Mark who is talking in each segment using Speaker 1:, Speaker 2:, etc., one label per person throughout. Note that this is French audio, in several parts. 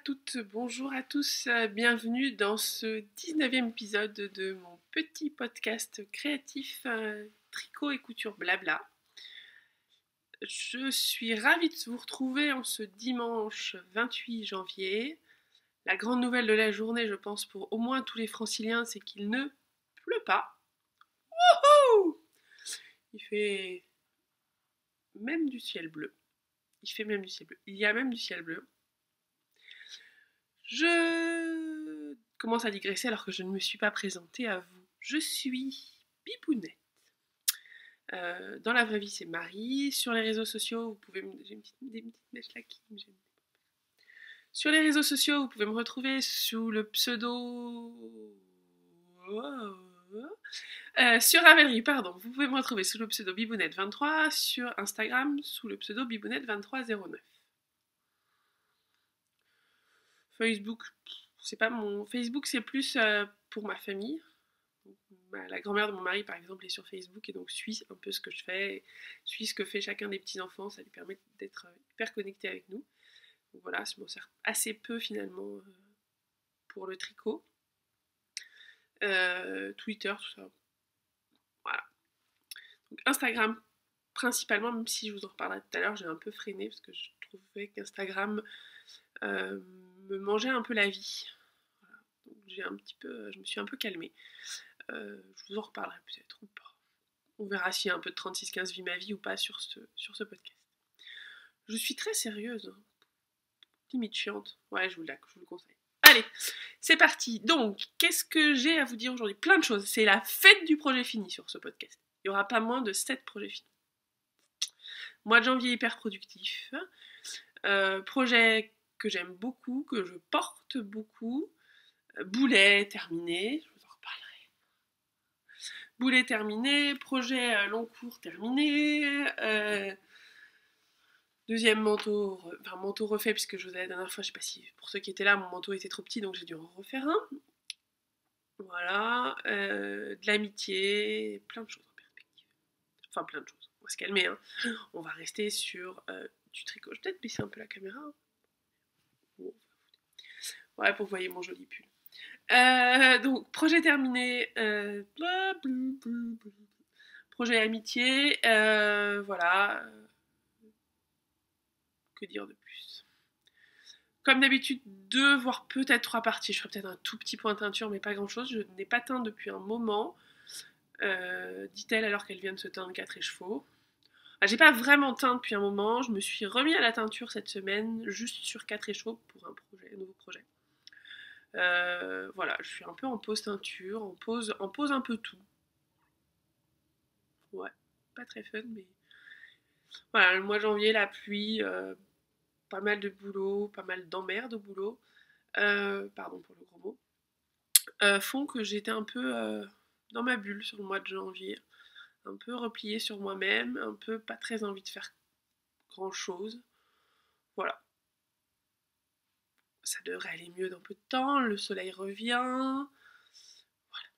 Speaker 1: toutes, bonjour à tous, bienvenue dans ce 19e épisode de mon petit podcast créatif tricot et couture blabla. Je suis ravie de vous retrouver en ce dimanche 28 janvier. La grande nouvelle de la journée, je pense pour au moins tous les franciliens, c'est qu'il ne pleut pas. Wouhou! Il fait même du ciel bleu. Il fait même du ciel bleu. Il y a même du ciel bleu. Je commence à digresser alors que je ne me suis pas présentée à vous. Je suis Bibounette. Dans la vraie vie, c'est Marie. Sur les réseaux sociaux, vous pouvez me... J'ai des petites mèches là qui me gênent. Sur les réseaux sociaux, vous pouvez me retrouver sous le pseudo... sur Ravelry, pardon. Vous pouvez me retrouver sous le pseudo Bibounette23. Sur Instagram, sous le pseudo Bibounette2309. Facebook, c'est pas mon... Facebook, c'est plus pour ma famille. La grand-mère de mon mari, par exemple, est sur Facebook et donc suit un peu ce que je fais, suit ce que fait chacun des petits-enfants, ça lui permet d'être hyper connecté avec nous. Donc voilà, je m'en sers assez peu finalement pour le tricot. Twitter, tout ça. Voilà. Donc Instagram, principalement, même si je vous en reparlerai tout à l'heure, j'ai un peu freiné parce que je trouvais qu'Instagram me mangeait un peu la vie. Voilà. Donc je me suis un peu calmée. Je vous en reparlerai peut-être ou pas. On verra s'il y a un peu de 36-15 vie ma vie ou pas sur ce podcast. Je suis très sérieuse. Limite chiante. Ouais, je vous le conseille. Allez, c'est parti. Donc, qu'est-ce que j'ai à vous dire aujourd'hui? Plein de choses. C'est la fête du projet fini sur ce podcast. Il n'y aura pas moins de 7 projets finis. Mois de janvier hyper productif. Projet que j'aime beaucoup, que je porte beaucoup. Boulet terminé. Je vous en reparlerai. Boulet terminé. Projet long cours terminé. Deuxième manteau, manteau refait, puisque je vous ai la dernière fois, je sais pas si pour ceux qui étaient là, mon manteau était trop petit, donc j'ai dû en refaire un. Voilà, de l'amitié, plein de choses en perspective. Enfin, plein de choses. On va se calmer, hein. On va rester sur du tricot. Je vais peut-être baisser un peu la caméra. Bon. Ouais, pour que vous voyez mon joli pull. Donc, projet terminé. Projet amitié. Voilà. Que dire de plus? Comme d'habitude, 2 voire peut-être 3 parties. Je ferai peut-être un tout petit point de teinture, mais pas grand-chose. Je n'ai pas teint depuis un moment, dit-elle alors qu'elle vient de se teindre 4 écheveaux. J'ai pas vraiment teint depuis un moment. Je me suis remis à la teinture cette semaine, juste sur 4 écheveaux pour un nouveau projet. Voilà, je suis un peu en pause teinture, en pause un peu tout. Ouais, pas très fun, mais... Voilà, le mois de janvier, la pluie... pas mal de boulot, pas mal d'emmerdes au boulot, pardon pour le gros mot, font que j'étais un peu dans ma bulle sur le mois de janvier, un peu repliée sur moi-même, un peu pas très envie de faire grand chose. Voilà. Ça devrait aller mieux dans peu de temps, le soleil revient. Voilà.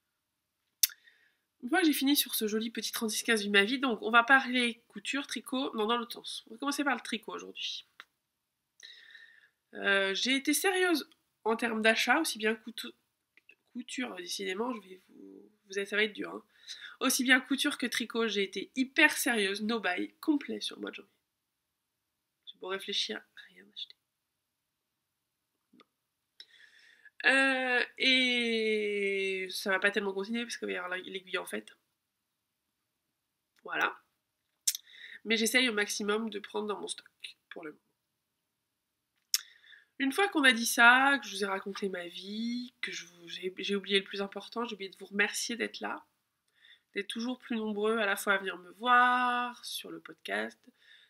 Speaker 1: Moi j'ai fini sur ce joli petit 36-15 de ma vie, donc on va parler couture, tricot, non dans l'autre sens. On va commencer par le tricot aujourd'hui. J'ai été sérieuse en termes d'achat, aussi bien couture, décidément, ça va être dur. Hein. Aussi bien couture que tricot, j'ai été hyper sérieuse, no buy, complet sur le mois de janvier. J'ai beau réfléchir, rien acheté. Et ça va pas tellement continuer parce qu'il va y avoir l'aiguille en fait. Voilà. Mais j'essaye au maximum de prendre dans mon stock pour le moment. Une fois qu'on a dit ça, que je vous ai raconté ma vie, que j'ai oublié le plus important, j'ai oublié de vous remercier d'être là, d'être toujours plus nombreux à la fois à venir me voir sur le podcast,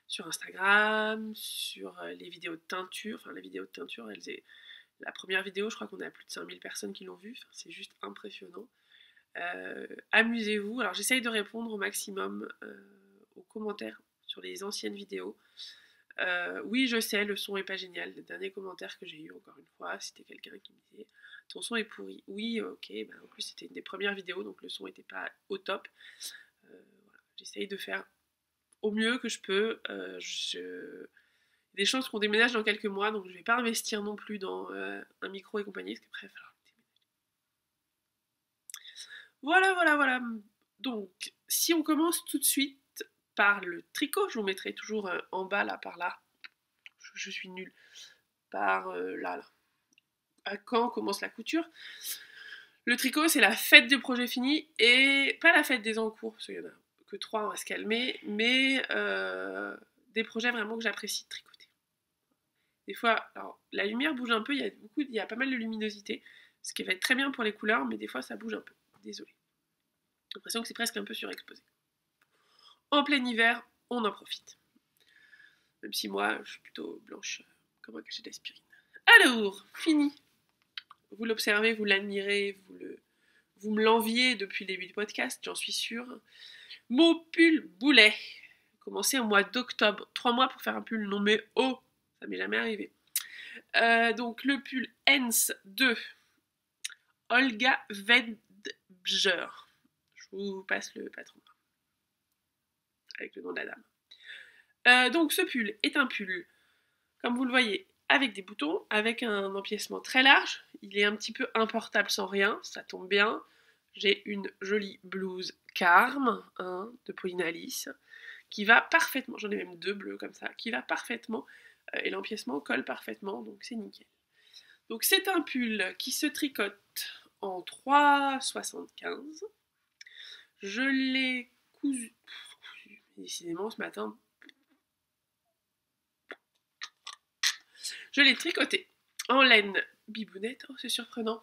Speaker 1: sur Instagram, sur les vidéos de teinture. Enfin, les vidéos de teinture, la première vidéo, je crois qu'on a plus de 5000 personnes qui l'ont vue. Enfin, c'est juste impressionnant. Amusez-vous. Alors, j'essaye de répondre au maximum aux commentaires sur les anciennes vidéos. Oui, je sais, le son est pas génial. Le dernier commentaire que j'ai eu, encore une fois, c'était quelqu'un qui me disait « Ton son est pourri ». Oui, ok, en plus c'était une des premières vidéos, donc le son était pas au top. Voilà. J'essaye de faire au mieux que je peux. des chances qu'on déménage dans quelques mois, donc je vais pas investir non plus dans un micro et compagnie, parce qu'après, il va falloir déménager. Voilà. Donc, si on commence tout de suite par le tricot, je vous mettrai toujours en bas, là, par là. Je suis nulle. Par là. À quand commence la couture? Le tricot, c'est la fête des projets finis, et pas la fête des encours, parce qu'il y en a que 3, on va se calmer, mais des projets vraiment que j'apprécie de tricoter. Des fois, alors, la lumière bouge un peu, il y a pas mal de luminosité, ce qui va être très bien pour les couleurs, mais des fois ça bouge un peu. Désolée. J'ai l'impression que c'est presque un peu surexposé. En plein hiver, on en profite. Même si moi, je suis plutôt blanche comme un cachet d'aspirine. Alors, fini. Vous l'observez, vous l'admirez, vous me l'enviez depuis le début du podcast, j'en suis sûre. Mon pull boulet. Commencé au mois d'octobre. 3 mois pour faire un pull. Non mais oh, ça m'est jamais arrivé. Donc le pull Hens 2. Olga Vedger. Je vous passe le patron. Avec le nom de la dame. Donc ce pull est un pull, comme vous le voyez, avec des boutons, avec un empiècement très large. Il est un petit peu importable sans rien, ça tombe bien. J'ai une jolie blouse Carme, de Pauline Alice, qui va parfaitement, j'en ai même 2 bleus comme ça, qui va parfaitement, et l'empiècement colle parfaitement, donc c'est nickel. Donc c'est un pull qui se tricote en 3,75. Je l'ai cousu, décidément ce matin, je l'ai tricoté en laine bibounette, oh c'est surprenant,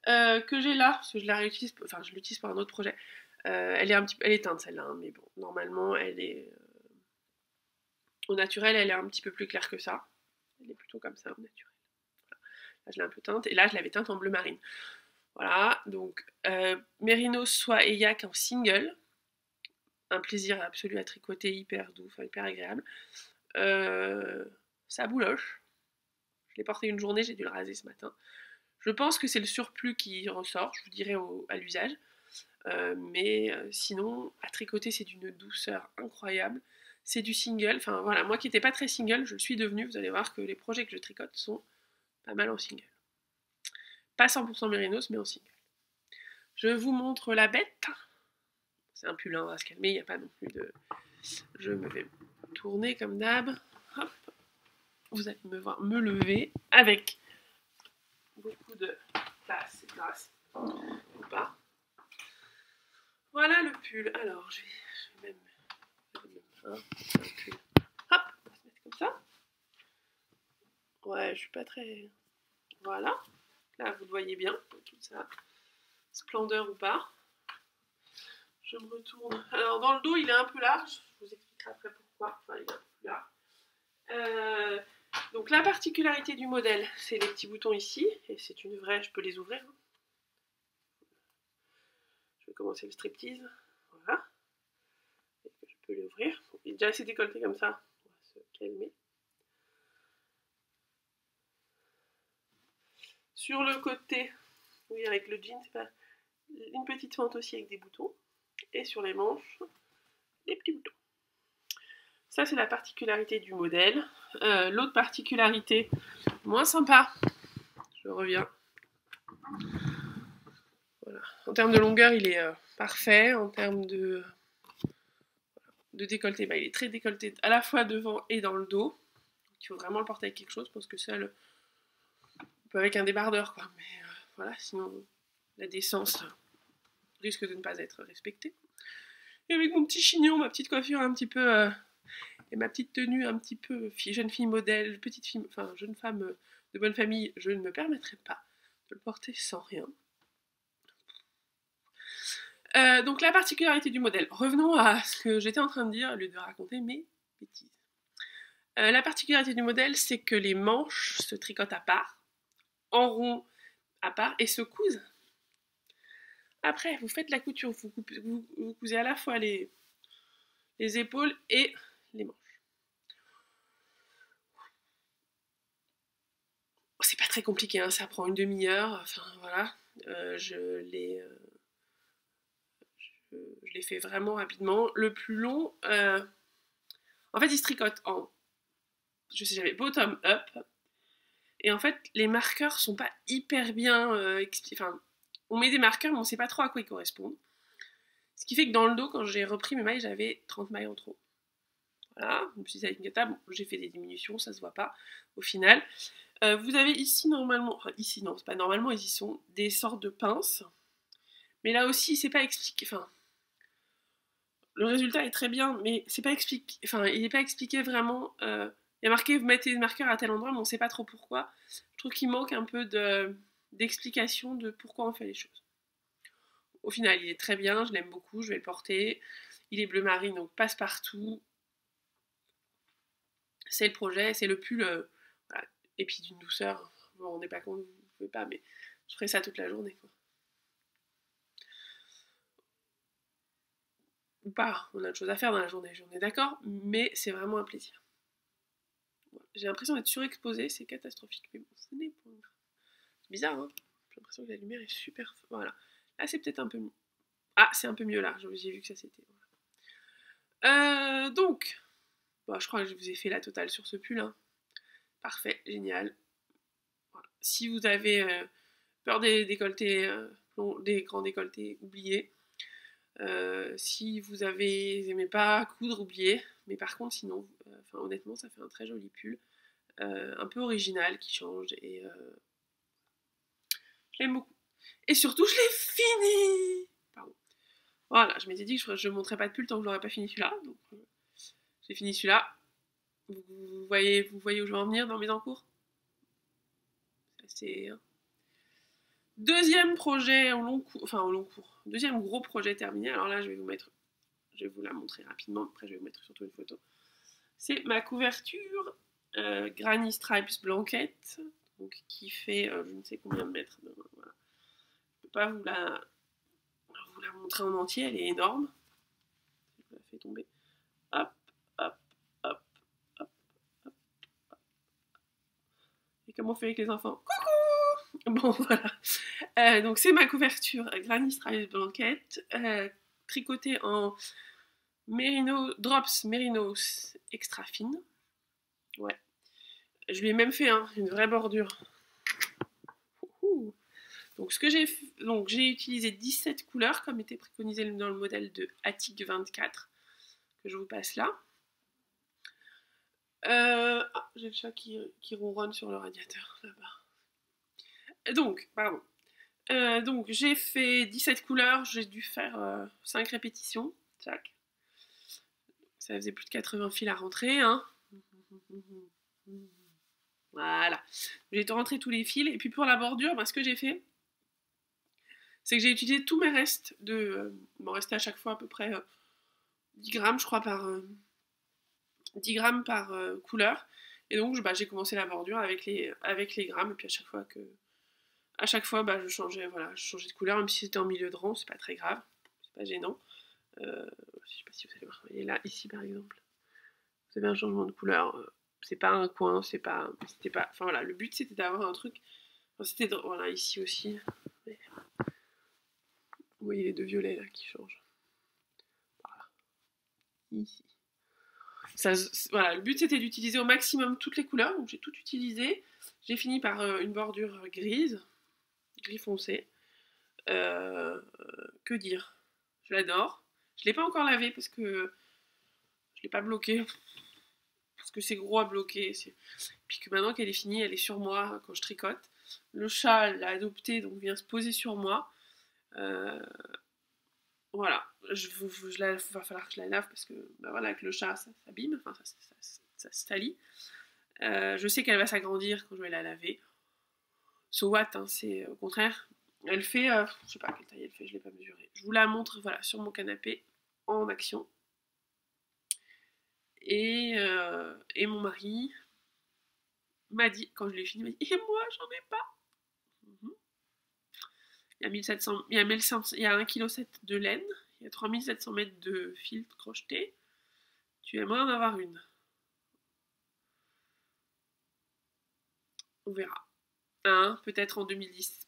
Speaker 1: que j'ai là, parce que je la réutilise, enfin je l'utilise pour un autre projet. Elle est teinte celle-là, hein, mais bon, normalement elle est au naturel, elle est un petit peu plus claire que ça. Elle est plutôt comme ça au naturel. Voilà. Là je l'ai un peu teinte, et là je l'avais teinte en bleu marine. Voilà, donc Mérinos Soie et Yak en single. Un plaisir absolu à tricoter, hyper doux, enfin hyper agréable. Ça bouloche. Je l'ai porté une journée, j'ai dû le raser ce matin. Je pense que c'est le surplus qui ressort, je vous dirai à l'usage. Mais sinon, à tricoter, c'est d'une douceur incroyable. C'est du single. Enfin voilà, moi qui n'étais pas très single, je le suis devenue. Vous allez voir que les projets que je tricote sont pas mal en single. Pas 100% mérinos, mais en single. Je vous montre la bête. C'est un pull, hein, on va se calmer, il n'y a pas non plus de... Je me vais tourner comme d'hab. Hop. Vous allez me voir me lever avec beaucoup de place et grâce. Ou pas. Voilà le pull. Alors, je vais même un pull. Hop, on va se mettre comme ça. Ouais, je suis pas très... Voilà. Là, vous le voyez bien, toute sa splendeur ou pas. Je me retourne. Alors, dans le dos, il est un peu large. Je vous expliquerai après pourquoi. Enfin, il est un peu plus large. Donc, la particularité du modèle, c'est les petits boutons ici. Et c'est une vraie... Je peux les ouvrir. Je vais commencer le striptease. Voilà. Je peux l'ouvrir. Il est déjà assez décolleté comme ça. On va se calmer. Sur le côté, oui, avec le jean, c'est pas une petite fente aussi avec des boutons. Et sur les manches, des petits boutons. Ça, c'est la particularité du modèle. L'autre particularité, moins sympa, je reviens. Voilà. En termes de longueur, il est parfait. En termes de décolleté, il est très décolleté à la fois devant et dans le dos. Il faut vraiment le porter avec quelque chose, parce que seul, on peut avec un débardeur, quoi. Mais voilà, sinon, la décence risque de ne pas être respectée. Et avec mon petit chignon, ma petite coiffure un petit peu... et ma petite tenue un petit peu jeune fille modèle, petite fille, enfin jeune femme de bonne famille, je ne me permettrai pas de le porter sans rien. Donc la particularité du modèle. Revenons à ce que j'étais en train de dire au lieu de raconter mes bêtises. La particularité du modèle, c'est que les manches se tricotent à part, en rond à part, et se cousent. Après, vous faites la couture, vous cousez à la fois les épaules et les manches. C'est pas très compliqué, hein, ça prend une demi-heure, enfin voilà. Je l'ai fait vraiment rapidement. Le plus long, en fait, il se tricote en je sais, j'avais bottom up. Et en fait, les marqueurs sont pas hyper bien expliqués. Enfin, on met des marqueurs, mais on sait pas trop à quoi ils correspondent. Ce qui fait que dans le dos, quand j'ai repris mes mailles, j'avais 30 mailles en trop. Voilà, je me suis dit avec une table, j'ai fait des diminutions, ça se voit pas au final. Vous avez ici normalement, enfin ici non, c'est pas normalement, ici sont des sortes de pinces. Mais là aussi, c'est pas expliqué. Enfin, le résultat est très bien, mais c'est pas expliqué. Enfin, il n'est pas expliqué vraiment. Il y a marqué vous mettez des marqueurs à tel endroit, mais on sait pas trop pourquoi. Je trouve qu'il manque un peu d'explication de pourquoi on fait les choses. Au final, il est très bien, je l'aime beaucoup, je vais le porter. Il est bleu marine, donc passe partout. C'est le projet, c'est le pull. Voilà. Et puis d'une douceur. Bon, on n'est pas compte, vous ne pouvez pas, mais je ferai ça toute la journée, quoi. Ou pas, on a autre chose à faire dans la journée, j'en ai d'accord, mais c'est vraiment un plaisir. Voilà. J'ai l'impression d'être surexposée, c'est catastrophique, mais bon, ce n'est pas grave. C'est bizarre, hein. J'ai l'impression que la lumière est super. Voilà. Là, c'est peut-être un peu mieux. Ah, c'est un peu mieux là, j'ai vu que ça c'était. Voilà. Donc, bon, je crois que je vous ai fait la totale sur ce pull. Hein. Parfait, génial. Voilà. Si vous avez peur des décolletés, des grands décolletés, oubliez. Si vous aimez pas coudre, oubliez. Mais par contre, sinon, honnêtement, ça fait un très joli pull. Un peu original qui change et je l'aime beaucoup. Et surtout, je l'ai fini. Pardon. Voilà, je m'étais dit que je ne montrerais pas de pull tant que je n'aurais pas fini celui-là. Donc, j'ai fini celui-là. Vous voyez où je vais en venir dans mes encours. C'est deuxième projet au long cours. Deuxième gros projet terminé. Alors là, je vais vous la montrer rapidement. Après, je vais vous mettre surtout une photo. C'est ma couverture Granny Stripes Blanket, donc qui fait je ne sais combien de mètres. Voilà. Je ne peux pas vous la montrer en entier, elle est énorme. Je la fais tomber. Hop, hop, hop, hop, hop, hop. Et comment on fait avec les enfants? Coucou! Bon, voilà. Donc c'est ma couverture Granny Stripes Blanket, tricotée en Drops Mérinos extra fine. Ouais. Je lui ai même fait une vraie bordure. Donc, j'ai utilisé 17 couleurs comme était préconisé dans le modèle de Attic 24 que je vous passe là. J'ai le chat qui ronronne sur le radiateur là-bas. Donc, j'ai fait 17 couleurs, j'ai dû faire 5 répétitions, chaque. Ça faisait plus de 80 fils à rentrer, hein. Voilà. J'ai rentré tous les fils, et puis pour la bordure, ce que j'ai fait, c'est que j'ai utilisé tous mes restes il m'en restait à chaque fois à peu près 10 grammes, je crois, par 10 grammes par couleur. Et donc, j'ai commencé la bordure avec les grammes, et puis à chaque fois, je changeais de couleur, même si c'était en milieu de rang, c'est pas très grave, c'est pas gênant. Je sais pas si vous allez voir, voyez là, ici par exemple, vous avez un changement de couleur, c'est pas un coin, enfin voilà, le but c'était d'avoir un truc, voilà, ici aussi, vous voyez les deux violets là qui changent, voilà, ici. Voilà, le but c'était d'utiliser au maximum toutes les couleurs, donc j'ai tout utilisé. J'ai fini par une bordure gris foncé. Que dire? Je l'adore. Je l'ai pas encore lavé parce que je l'ai pas bloqué. Parce que c'est gros à bloquer. Puis que maintenant qu'elle est finie, elle est sur moi quand je tricote. Le chat l'a adopté, donc vient se poser sur moi. Voilà. Va falloir que je la lave parce que voilà, avec le chat, ça s'abîme, enfin ça se salit. Je sais qu'elle va s'agrandir quand je vais la laver. So what, hein, c'est au contraire. Elle fait, je sais pas quelle taille elle fait, je l'ai pas mesurée. Je vous la montre, voilà, sur mon canapé, en action. Et mon mari m'a dit, quand je l'ai fini, il m'a dit, et moi, j'en ai pas. Il y a 1700, il y a 1,7 kg de laine, il y a 3700 mètres de fil crocheté. Tu aimerais en avoir une? On verra. Peut-être en 2010,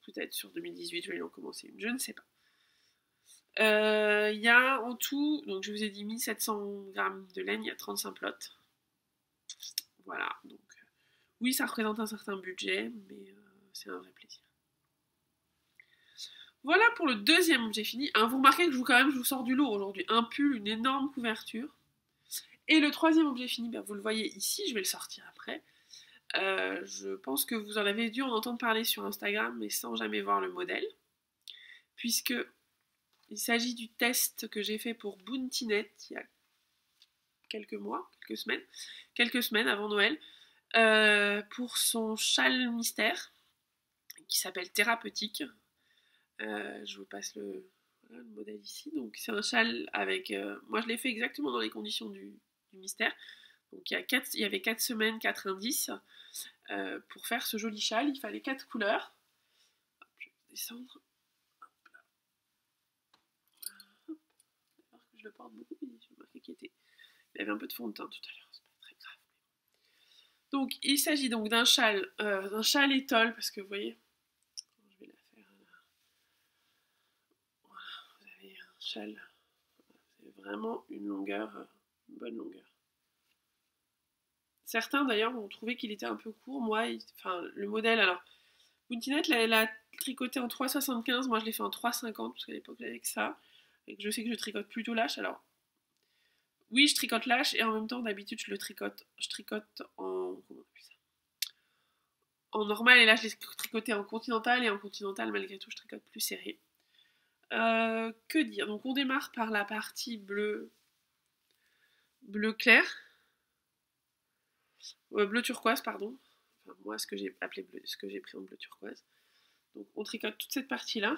Speaker 1: peut-être sur 2018, je vais en commencer une, je ne sais pas. Il y a en tout, donc je vous ai dit 1700 grammes de laine, il y a 35 plots. Voilà, donc oui, ça représente un certain budget, mais c'est un vrai plaisir. Voilà pour le deuxième objet fini. Hein, vous remarquez que je vous sors du lot aujourd'hui. Un pull, une énorme couverture. Et le troisième objet fini, ben, vous le voyez ici, je vais le sortir après. Je pense que vous en avez dû en entendre parler sur Instagram, mais sans jamais voir le modèle. Puisque il s'agit du test que j'ai fait pour Bountynet il y a quelques semaines avant Noël, pour son châle mystère, qui s'appelle Thérapeutique. Je vous passe le modèle ici. Donc c'est un châle avec... moi je l'ai fait exactement dans les conditions du mystère. Donc il y avait 4 semaines, 4 indices. Pour faire ce joli châle, il fallait 4 couleurs. Hop, je vais descendre. Je le porte beaucoup, mais j'ai remarqué qu'il y avait un peu de fond de teint tout à l'heure, c'est pas très grave. Donc il s'agit donc d'un châle étole, parce que vous voyez, je vais la faire. Voilà, vous avez un châle, vous avez vraiment une bonne longueur. Certains d'ailleurs ont trouvé qu'il était un peu court. Moi, le modèle, alors, Bountynet l'a tricoté en 3,75, moi je l'ai fait en 3,50, parce qu'à l'époque j'avais que ça, et que je sais que je tricote plutôt lâche. Alors, oui, je tricote lâche, et en même temps, d'habitude, je tricote en... Comment on appelle ça ? En normal, et là, je l'ai tricoté en continental, et en continental, malgré tout, je tricote plus serré. Que dire ? Donc, on démarre par la partie bleu clair. Bleu turquoise, pardon. Enfin, moi, ce que j'ai appelé bleu, ce que j'ai pris en bleu turquoise. Donc, on tricote toute cette partie-là.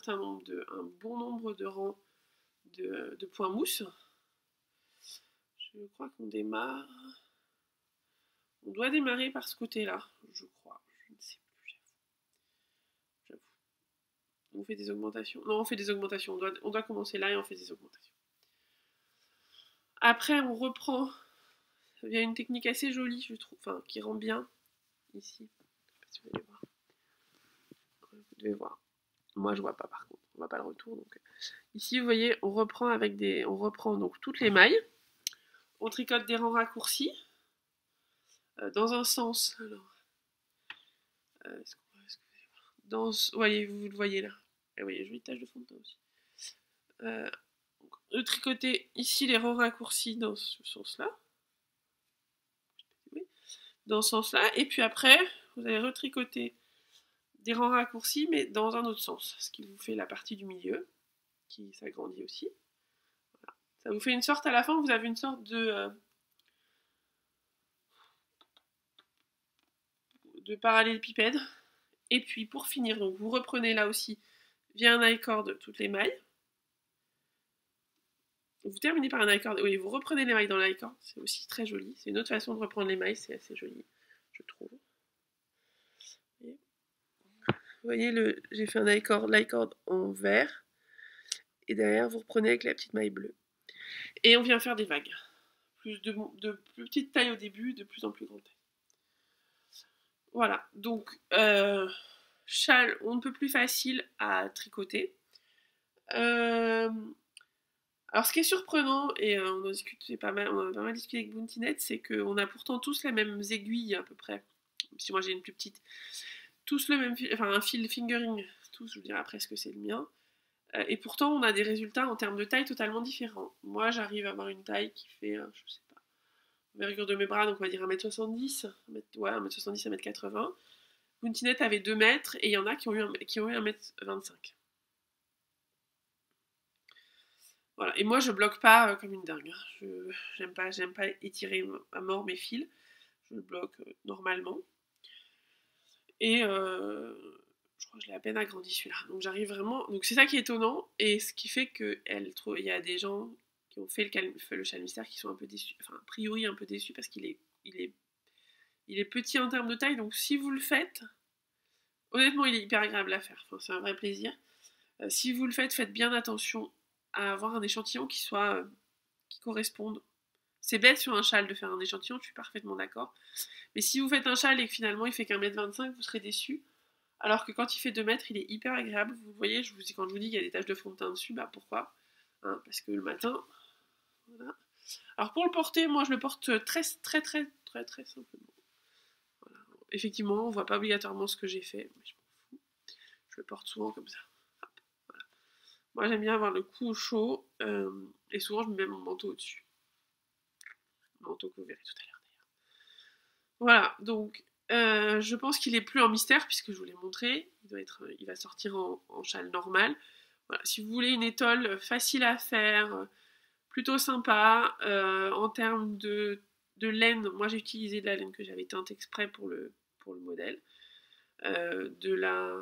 Speaker 1: Un bon nombre de rangs de points mousse. Je crois qu'on démarre... On doit démarrer par ce côté-là, je crois. Je ne sais plus, j'avoue. On fait des augmentations. Non, on fait des augmentations. On doit commencer là et on fait des augmentations. Après, on reprend via une technique assez jolie, je trouve, enfin, qui rend bien ici. Je sais pas si vous allez voir. Vous devez voir. Moi, je vois pas par contre. On voit pas le retour. Donc, ici, vous voyez, on reprend donc toutes les mailles. On tricote des rangs raccourcis dans un sens. Alors, est-ce que vous allez voir voyez, vous le voyez là. Et vous voyez, jolie tache de fond de teint aussi. De tricoter ici les rangs raccourcis dans ce sens-là. Dans ce sens-là. Et puis après, vous allez retricoter des rangs raccourcis, mais dans un autre sens. Ce qui vous fait la partie du milieu, qui s'agrandit aussi. Voilà. Ça vous fait une sorte, à la fin, vous avez une sorte de parallélépipède. Et puis, pour finir, donc vous reprenez là aussi, via un I-cord, toutes les mailles. Vous terminez par un I-cord. Oui, vous reprenez les mailles dans l'I-cord. C'est aussi très joli. C'est une autre façon de reprendre les mailles. C'est assez joli, je trouve. Vous voyez, j'ai fait un I-cord en vert. Et derrière, vous reprenez avec la petite maille bleue. Et on vient faire des vagues. De plus petite taille au début, de plus en plus grande taille. Voilà. Donc, châle, on ne peut plus facile à tricoter. Alors, ce qui est surprenant, et on a pas mal discuté avec Bountynet, c'est qu'on a pourtant tous les mêmes aiguilles à peu près. Si moi j'ai une plus petite, tous le même fil, enfin un fil fingering, tous, je vous dirais presque que c'est le mien. Et pourtant, on a des résultats en termes de taille totalement différents. Moi, j'arrive à avoir une taille qui fait, je sais pas, l'envergure de mes bras, donc on va dire 1m70, 1m70, 1m80. Bountynet avait 2 mètres, et il y en a qui ont eu 1m25. Voilà. Et moi, je bloque pas comme une dingue. J'aime pas étirer à mort mes fils. Je le bloque normalement. Et je crois que je l'ai à peine agrandi celui-là. Donc j'arrive vraiment... Donc c'est ça qui est étonnant. Et ce qui fait qu'il y a des gens qui ont fait le châle mystère qui sont un peu déçus. Enfin, a priori un peu déçus parce qu'il est petit en termes de taille. Donc si vous le faites, honnêtement, il est hyper agréable à faire. Enfin, c'est un vrai plaisir. Si vous le faites bien attention à avoir un échantillon qui corresponde. C'est bête sur un châle de faire un échantillon, je suis parfaitement d'accord. Mais si vous faites un châle et que finalement il fait qu'1 m 25, vous serez déçu. Alors que quand il fait 2 mètres, il est hyper agréable. Vous voyez, quand je vous dis qu'il y a des taches de fond de teint dessus, bah pourquoi parce que le matin, voilà. Alors pour le porter, moi je le porte très très très simplement. Voilà. Effectivement, on voit pas obligatoirement ce que j'ai fait, mais je m'en fous. Je le porte souvent comme ça. Hop, voilà. Moi j'aime bien avoir le cou chaud, et souvent je me mets mon manteau au-dessus. Le manteau que vous verrez tout à l'heure d'ailleurs. Voilà, donc je pense qu'il est plus en mystère puisque je vous l'ai montré. Il va sortir en châle normal. Voilà, si vous voulez une étole facile à faire, plutôt sympa, en termes de laine, moi j'ai utilisé de la laine que j'avais teinte exprès pour le modèle. De la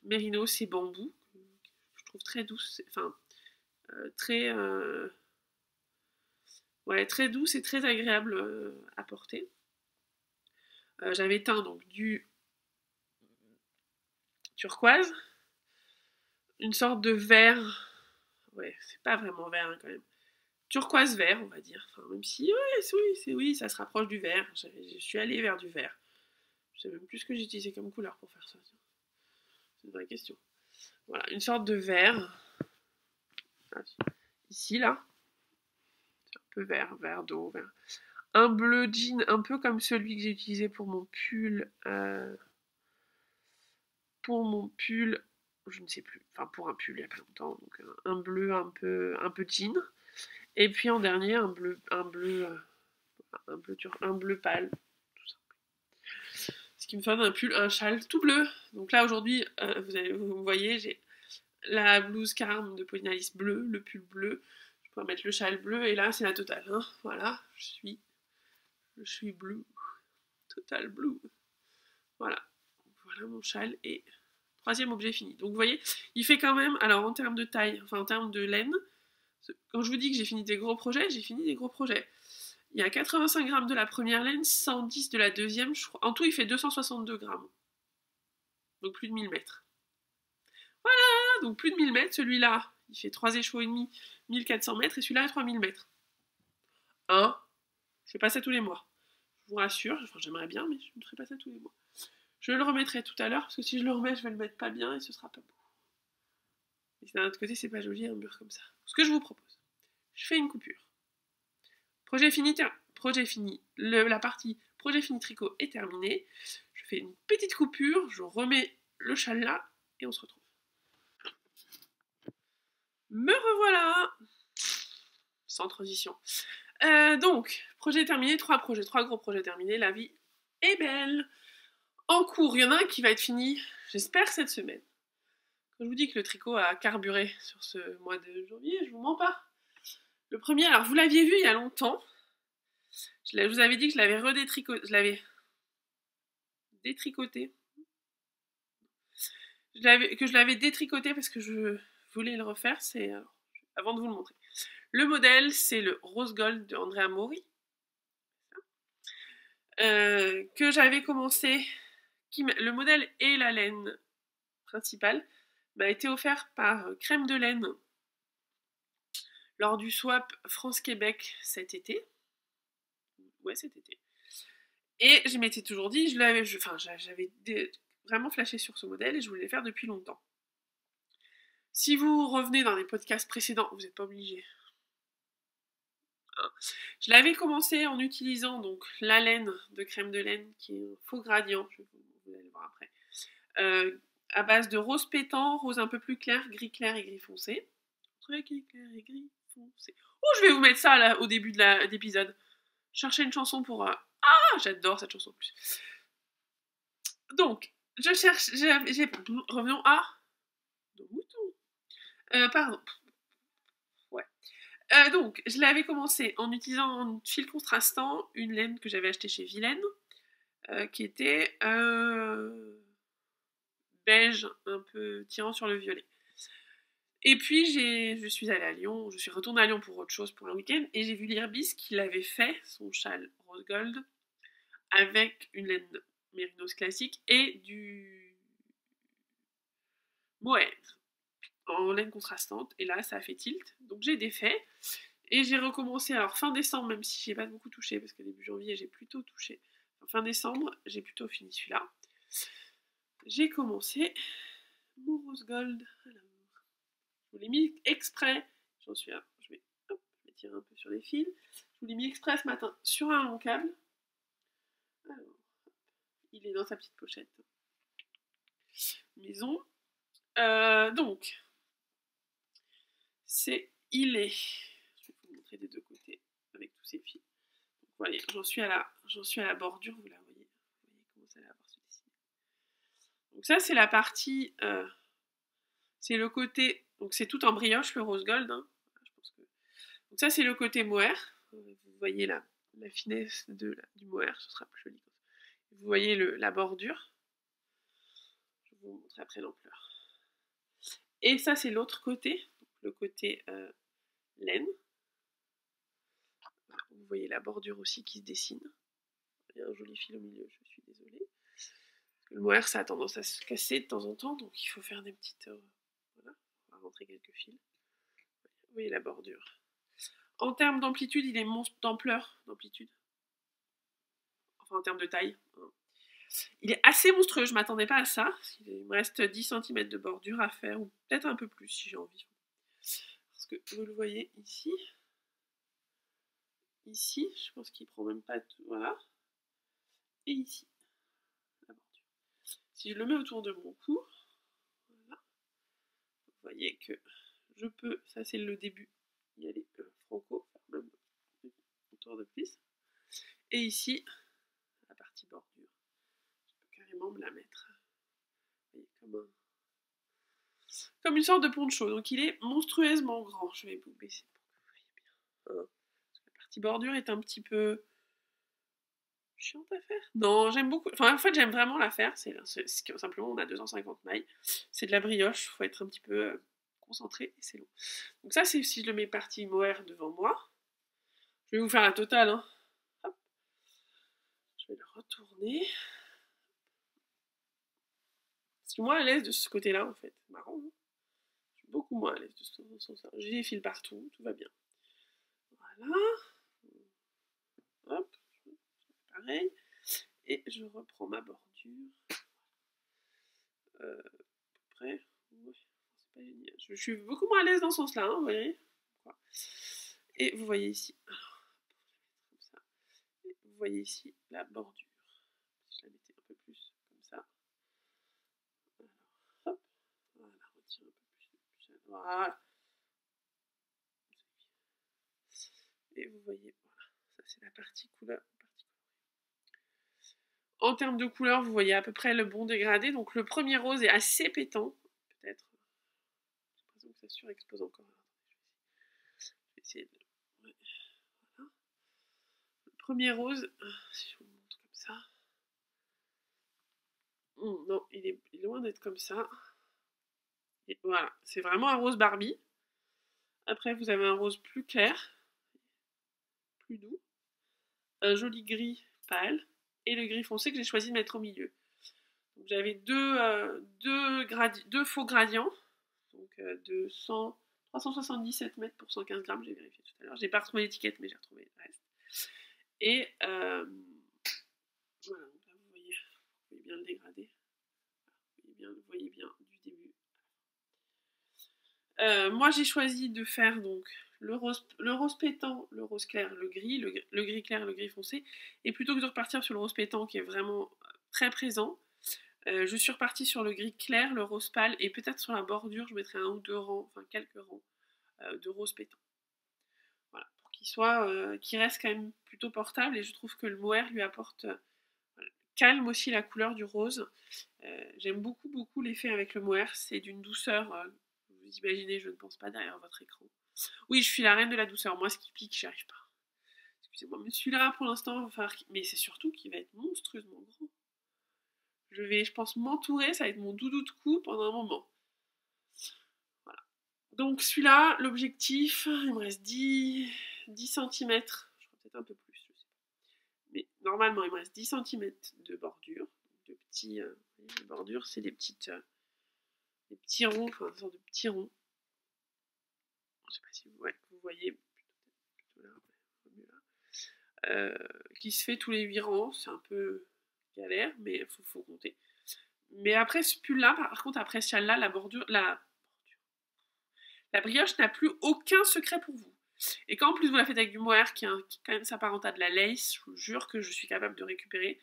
Speaker 1: Mérino, c'est bambou, je trouve très douce, enfin très ouais, très douce et très agréable à porter. J'avais teint donc du turquoise, une sorte de vert, ouais, c'est pas vraiment vert hein, quand même, turquoise vert on va dire, enfin, même si oui, ça se rapproche du vert, je suis allée vers du vert. Je sais même plus ce que j'ai utilisé comme couleur pour faire ça, c'est une vraie question. Voilà, une sorte de vert, ici là, c'est un peu vert d'eau, vert. Un bleu jean un peu comme celui que j'ai utilisé pour mon pull, je ne sais plus, enfin pour un pull il y a pas longtemps, donc un bleu un peu jean. Et puis en dernier un bleu pâle, tout simple. Ce qui me fait un châle tout bleu. Donc là aujourd'hui, vous voyez, j'ai la blouse Carme de Polinalis bleu, le pull bleu. Je pourrais mettre le châle bleu et là c'est la totale. Hein. Voilà, je suis bleu, total blue. Voilà, voilà mon châle et troisième objet fini. Donc vous voyez, il fait quand même, alors en termes de taille, enfin en termes de laine, quand je vous dis que j'ai fini des gros projets, j'ai fini des gros projets. Il y a 85 grammes de la première laine, 110 de la deuxième, je crois. En tout, il fait 262 grammes. Donc plus de 1000 mètres. Voilà, donc plus de 1000 mètres. Celui-là, il fait 3 échos et demi, 1400 mètres, et celui-là, 3000 mètres. Hein, je fais pas ça tous les mois. Je vous rassure, enfin, j'aimerais bien, mais je ne ferai pas ça tous les mois. Je le remettrai tout à l'heure, parce que si je le remets, je vais le mettre pas bien et ce sera pas beau. Et d'un autre côté, c'est pas joli un mur comme ça. Ce que je vous propose, je fais une coupure. Projet fini, la partie projet fini tricot est terminée. Je fais une petite coupure, je remets le châle là et on se retrouve. Me revoilà, sans transition. Donc, projet terminé, 3 gros projets terminés, la vie est belle. En cours, il y en a un qui va être fini, j'espère cette semaine. Quand je vous dis que le tricot a carburé sur ce mois de janvier, je vous mens pas. Le premier, alors vous l'aviez vu il y a longtemps, je vous avais dit que je l'avais détricoté. Que je l'avais détricoté parce que je voulais le refaire, c'est avant de vous le montrer. Le modèle, c'est le Rose Gold de Andrea Mori, que j'avais commencé, le modèle et la laine principale m'a été offert par Crème de Laine lors du swap France-Québec cet été. Ouais, cet été. Et je m'étais toujours dit, j'avais vraiment flashé sur ce modèle et je voulais le faire depuis longtemps. Si vous revenez dans les podcasts précédents, vous n'êtes pas obligé. Hein. Je l'avais commencé en utilisant donc la laine de Crème de Laine, qui est un faux gradient, vous allez le voir après, à base de rose pétant, rose un peu plus clair et gris foncé. Très clair et gris foncé. Oh, je vais vous mettre ça là au début de l'épisode. Chercher une chanson pour... Ah, j'adore cette chanson en plus. Donc, je cherche... Revenons à... De mouton. Pardon. Ouais. Donc, je l'avais commencé en utilisant un fil contrastant, une laine que j'avais achetée chez Vilaine, qui était beige, un peu tirant sur le violet. Et puis, je suis allée à Lyon, je suis retournée à Lyon pour autre chose, pour un week-end, et j'ai vu l'Irbis qui l'avait fait, son châle rose gold, avec une laine mérinos classique et du mohair en laine contrastante. Et là, ça a fait tilt, donc j'ai défait. Et j'ai recommencé, alors fin décembre, même si j'ai pas beaucoup touché, parce que début janvier, j'ai plutôt touché. Fin décembre, j'ai plutôt fini celui-là. J'ai commencé mon rose gold. Alors, je vous l'ai mis exprès, j'en suis là, je vais tirer un peu sur les fils. Je vous l'ai mis exprès ce matin sur un long câble. Alors, il est dans sa petite pochette. Maison. Donc, il est. Je vais vous montrer des deux côtés avec tous ces fils. Donc, voilà, j'en suis à la bordure, vous la voyez. Vous voyez comment ça va avoir se dessiner. Donc ça, c'est la partie. C'est le côté. Donc c'est tout en brioche, le rose gold. Hein. Je pense que... Donc ça, c'est le côté mohair. Vous voyez la finesse du mohair, ce sera plus joli. Vous voyez la bordure. Je vais vous montrer après l'ampleur. Et ça, c'est l'autre côté, le côté laine. Vous voyez la bordure aussi qui se dessine. Il y a un joli fil au milieu, je suis désolée. Le mohair, ça a tendance à se casser de temps en temps, donc il faut faire des petites... voilà, on va rentrer quelques fils. Vous voyez la bordure. En termes d'amplitude, il est d'ampleur, d'amplitude. Enfin, en termes de taille. Il est assez monstrueux, je ne m'attendais pas à ça. Il me reste 10 cm de bordure à faire, ou peut-être un peu plus si j'ai envie. Parce que vous le voyez ici. Ici, je pense qu'il ne prend même pas tout. Voilà. Et ici, la bordure. Si je le mets autour de mon cou, voilà, vous voyez que je peux, ça c'est le début, y aller franco, même autour de plus. Et ici, la partie bordure, je peux carrément me la mettre. Vous voyez, comme une sorte de poncho. Donc il est monstrueusement grand. Je vais vous baisser pour que vous voyez bien. La partie bordure est un petit peu chiante à faire. Non, j'aime beaucoup. Enfin, en fait, j'aime vraiment la faire. C'est simplement, on a 250 mailles. C'est de la brioche. Il faut être un petit peu concentré et c'est long. Donc ça, c'est si je le mets partie mohair devant moi. Je vais vous faire la totale. Hein. Hop. Je vais le retourner. Je suis moins à l'aise de ce côté-là, en fait. Marrant. Hein, je suis beaucoup moins à l'aise de ce sens-là. J'ai des fils partout. Tout va bien. Voilà. Hop. Pareil. Et je reprends ma bordure. À peu près. Ouais, c'est pas génial. Je suis beaucoup moins à l'aise dans ce sens-là, hein, vous voyez. Et vous voyez ici. Alors, comme ça. Et vous voyez ici la bordure. Si je la mettais un peu plus comme ça. Alors, hop. Voilà, retire un peu plus. Voilà. Et vous voyez, voilà. Ça, c'est la partie couleur. En termes de couleur, vous voyez à peu près le bon dégradé. Donc le premier rose est assez pétant, peut-être. J'ai l'impression que ça surexpose encore. Je vais essayer de... Ouais. Voilà. Le premier rose, si je vous le montre comme ça. Non, il est loin d'être comme ça. Et voilà, c'est vraiment un rose Barbie. Après, vous avez un rose plus clair, plus doux. Un joli gris pâle. Et le gris foncé que j'ai choisi de mettre au milieu. Donc j'avais deux faux gradients, donc de 377 mètres pour 115 grammes, j'ai vérifié tout à l'heure. J'ai pas retrouvé l'étiquette, mais j'ai retrouvé le reste. Et voilà, donc là vous voyez bien le dégradé. Vous voyez bien du début. Moi j'ai choisi de faire donc le rose pétant, le rose clair, le gris clair, le gris foncé. Et plutôt que de repartir sur le rose pétant qui est vraiment très présent, je suis repartie sur le gris clair, le rose pâle, et peut-être sur la bordure, je mettrai un ou deux rangs, enfin quelques rangs de rose pétant. Voilà, pour qu'il reste quand même plutôt portable, et je trouve que le mohair lui apporte, calme aussi la couleur du rose. J'aime beaucoup l'effet avec le mohair, c'est d'une douceur, vous imaginez, je ne pense pas derrière votre écran. Oui, je suis la reine de la douceur, moi ce qui pique, j'y arrive pas. Excusez-moi, mais celui-là pour l'instant, mais c'est surtout qu'il va être monstrueusement grand. Je vais, je pense, m'entourer, ça va être mon doudou de cou pendant un moment. Voilà. Donc celui-là, l'objectif, il me reste 10 cm, je crois peut-être un peu plus, je sais pas. Mais normalement, il me reste 10 cm de bordure. De petits, les bordures, c'est des petits ronds, enfin une sorte de petits ronds. Je sais pas si vous voyez, plutôt là, qui se fait tous les 8 rangs, c'est un peu galère, mais il faut compter. Mais après ce pull-là, par contre, après ce châle-là, la brioche n'a plus aucun secret pour vous. Et quand en plus vous la faites avec du mohair qui quand même s'apparente à de la lace, je vous jure que je suis capable de récupérer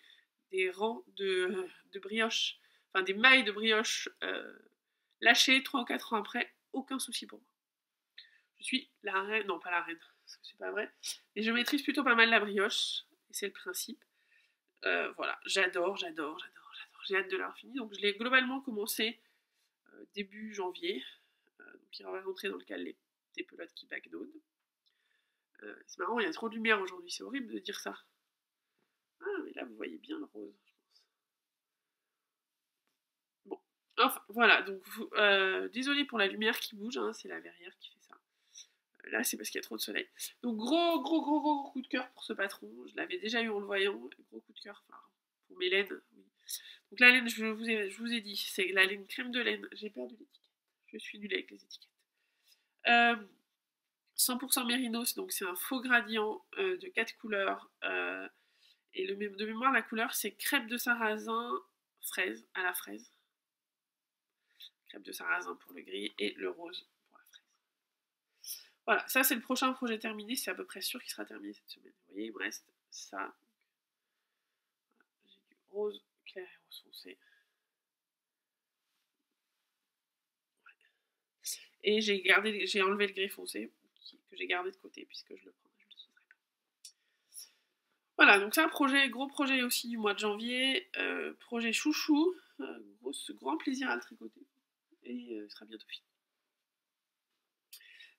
Speaker 1: des rangs de brioche, enfin des mailles de brioche lâchées 3 ou 4 ans après, aucun souci pour moi. Je suis la reine, non pas la reine, c'est pas vrai, mais je maîtrise plutôt pas mal la brioche, et c'est le principe. Voilà, j'adore. J'ai hâte de l'avoir fini. Donc je l'ai globalement commencé début janvier. Donc il va rentrer dans le cas des pelotes qui backdone. C'est marrant, il y a trop de lumière aujourd'hui, c'est horrible de dire ça. Ah, mais là vous voyez bien le rose, je pense. Bon, enfin voilà, donc désolé pour la lumière qui bouge, hein, c'est la verrière qui fait ça. Là c'est parce qu'il y a trop de soleil. Donc gros coup de cœur pour ce patron. Je l'avais déjà eu en le voyant. Gros coup de cœur, enfin, pour mes laines, oui. Donc la laine, je vous ai dit, c'est la laine crème de laine. J'ai perdu l'étiquette. Je suis nulle avec les étiquettes. 100% mérinos, donc c'est un faux gradient de 4 couleurs. Et de mémoire, la couleur, c'est crêpe de sarrasin fraise, à la fraise. Crêpe de sarrasin pour le gris et le rose pour la fraise. Voilà, ça c'est le prochain projet terminé. C'est à peu près sûr qu'il sera terminé cette semaine. Vous voyez, il me reste ça. J'ai du rose clair et rose foncé. Et j'ai enlevé le gris foncé, que j'ai gardé de côté, puisque je le prendrai, je l'utiliserai pas. Voilà, donc c'est un gros projet aussi du mois de janvier, projet chouchou, grand plaisir à le tricoter, et il sera bientôt fini.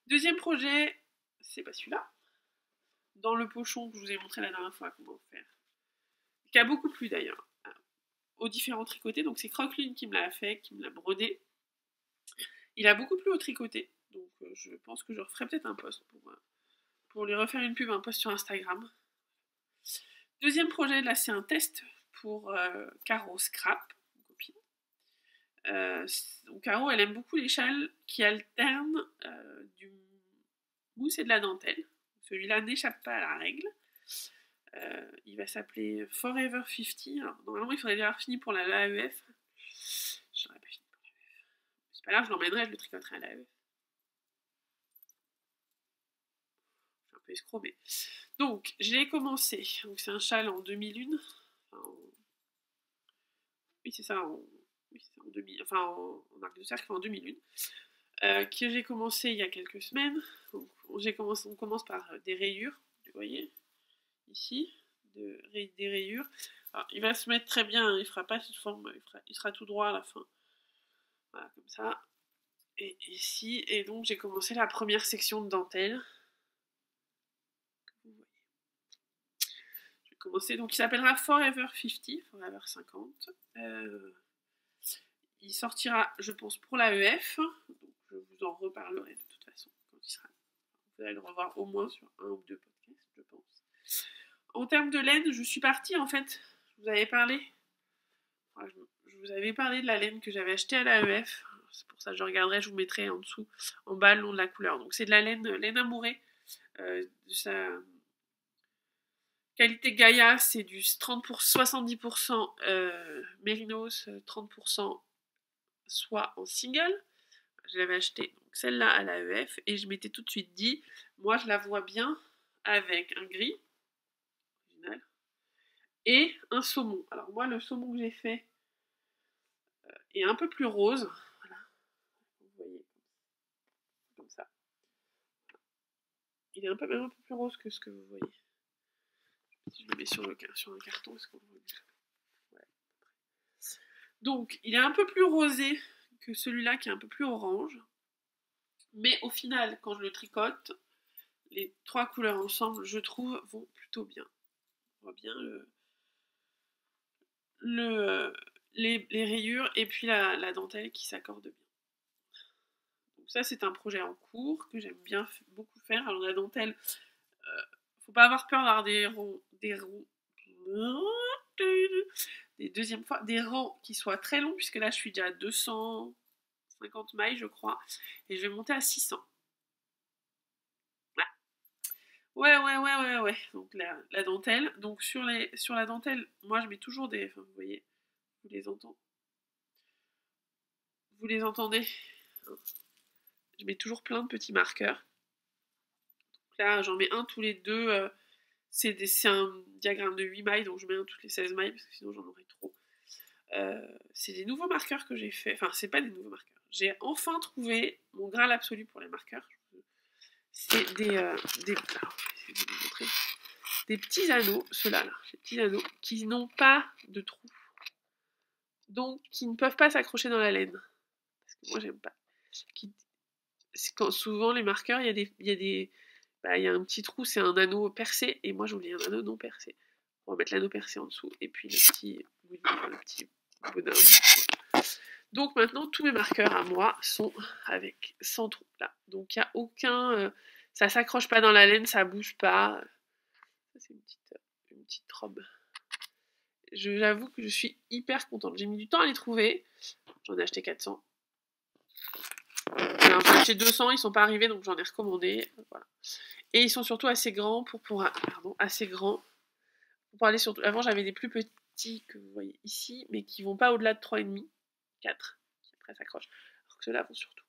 Speaker 1: Deuxième projet, c'est pas celui-là, dans le pochon que je vous ai montré la dernière fois comment faire, qui a beaucoup plu d'ailleurs, aux différents tricotés, donc c'est Croque-Lune qui me l'a fait, qui me l'a brodé. Il a beaucoup plu au tricoté, donc je pense que je referai peut-être un post pour lui refaire une pub, un post sur Instagram. Deuxième projet, là c'est un test pour Caro Scrap, mon copine. Donc Caro, elle aime beaucoup les châles qui alternent du mousse et de la dentelle. Celui-là n'échappe pas à la règle. Il va s'appeler Forever 50. Alors, normalement, il faudrait déjà avoir fini pour l'AEF. Je n'aurais pas fini pour l'AEF. C'est pas grave, je l'emmènerai, je le tricoterai à l'AEF. Je suis un peu escroc, mais... Donc, j'ai commencé. Donc, c'est un châle en demi-lune. Oui, c'est ça, en arc de cercle, en demi-lune. Que j'ai commencé il y a quelques semaines. Donc, on commence par des rayures, vous voyez, ici, des rayures. Alors, il va se mettre très bien, hein, il fera pas cette forme, il sera tout droit à la fin. Voilà, comme ça. Et ici, et donc j'ai commencé la première section de dentelle. Vous voyez. Je vais commencer, donc il s'appellera Forever 50, Forever 50. Il sortira, je pense, pour l'AEF. Donc je vous en reparlerai de toute façon quand il sera. Vous allez le revoir au moins sur un ou deux podcasts, je pense. En termes de laine, je suis partie en fait. Je vous avais parlé. Je vous avais parlé de la laine que j'avais achetée à l'AEF. C'est pour ça que je regarderai, je vous mettrai en dessous, en bas, le nom de la couleur. Donc c'est de la laine amourée. De sa qualité Gaïa, c'est du 70% mérinos, 30% soie en single. Je l'avais acheté donc celle-là à l'AEF et je m'étais tout de suite dit, moi je la vois bien avec un gris original et un saumon. Alors moi le saumon que j'ai fait est un peu plus rose. Voilà. Vous voyez, comme ça. Il est même un peu plus rose que ce que vous voyez. Si je le mets sur un carton, est-ce qu'on voit mieux ? Ouais. Donc il est un peu plus rosé que celui-là qui est un peu plus orange. Mais au final, quand je le tricote, les trois couleurs ensemble, je trouve, vont plutôt bien. On voit bien les rayures et puis la dentelle qui s'accorde bien. Donc ça, c'est un projet en cours que j'aime bien beaucoup faire. Alors la dentelle, faut pas avoir peur d'avoir des rangs qui soient très longs, puisque là, je suis déjà à 250 mailles, je crois, et je vais monter à 600. Ouais. Donc la dentelle. Donc sur la dentelle, moi je mets toujours des. Enfin, vous voyez, vous les entendez. Vous les entendez. Je mets toujours plein de petits marqueurs. Donc là, j'en mets un tous les C'est un diagramme de 8 mailles, donc je mets un toutes les 16 mailles, parce que sinon j'en aurais trop. C'est des nouveaux marqueurs que j'ai fait. Enfin, c'est pas des nouveaux marqueurs. J'ai enfin trouvé mon graal absolu pour les marqueurs. C'est alors, je vais essayer de vous montrer. Des petits anneaux, ceux-là, là, des petits anneaux, qui n'ont pas de trous. Donc, qui ne peuvent pas s'accrocher dans la laine. Parce que moi, j'aime pas. Souvent, les marqueurs, il y a un petit trou, c'est un anneau percé, et moi, je voulais un anneau non percé. On va mettre l'anneau percé en dessous, et puis le petit bonhomme. Donc maintenant, tous mes marqueurs à moi sont sans trou, là. Donc il n'y a aucun... ça s'accroche pas dans la laine, ça bouge pas. Ça, c'est une petite robe. J'avoue que je suis hyper contente. J'ai mis du temps à les trouver. J'en ai acheté 400. J'en ai acheté 200, ils sont pas arrivés, donc j'en ai recommandé. Voilà. Et ils sont surtout assez grands assez grands. Pour parler surtout... Avant, j'avais des plus petits que vous voyez ici, mais qui vont pas au-delà de 3,5, 4, qui après s'accrochent. Alors que ceux-là vont surtout.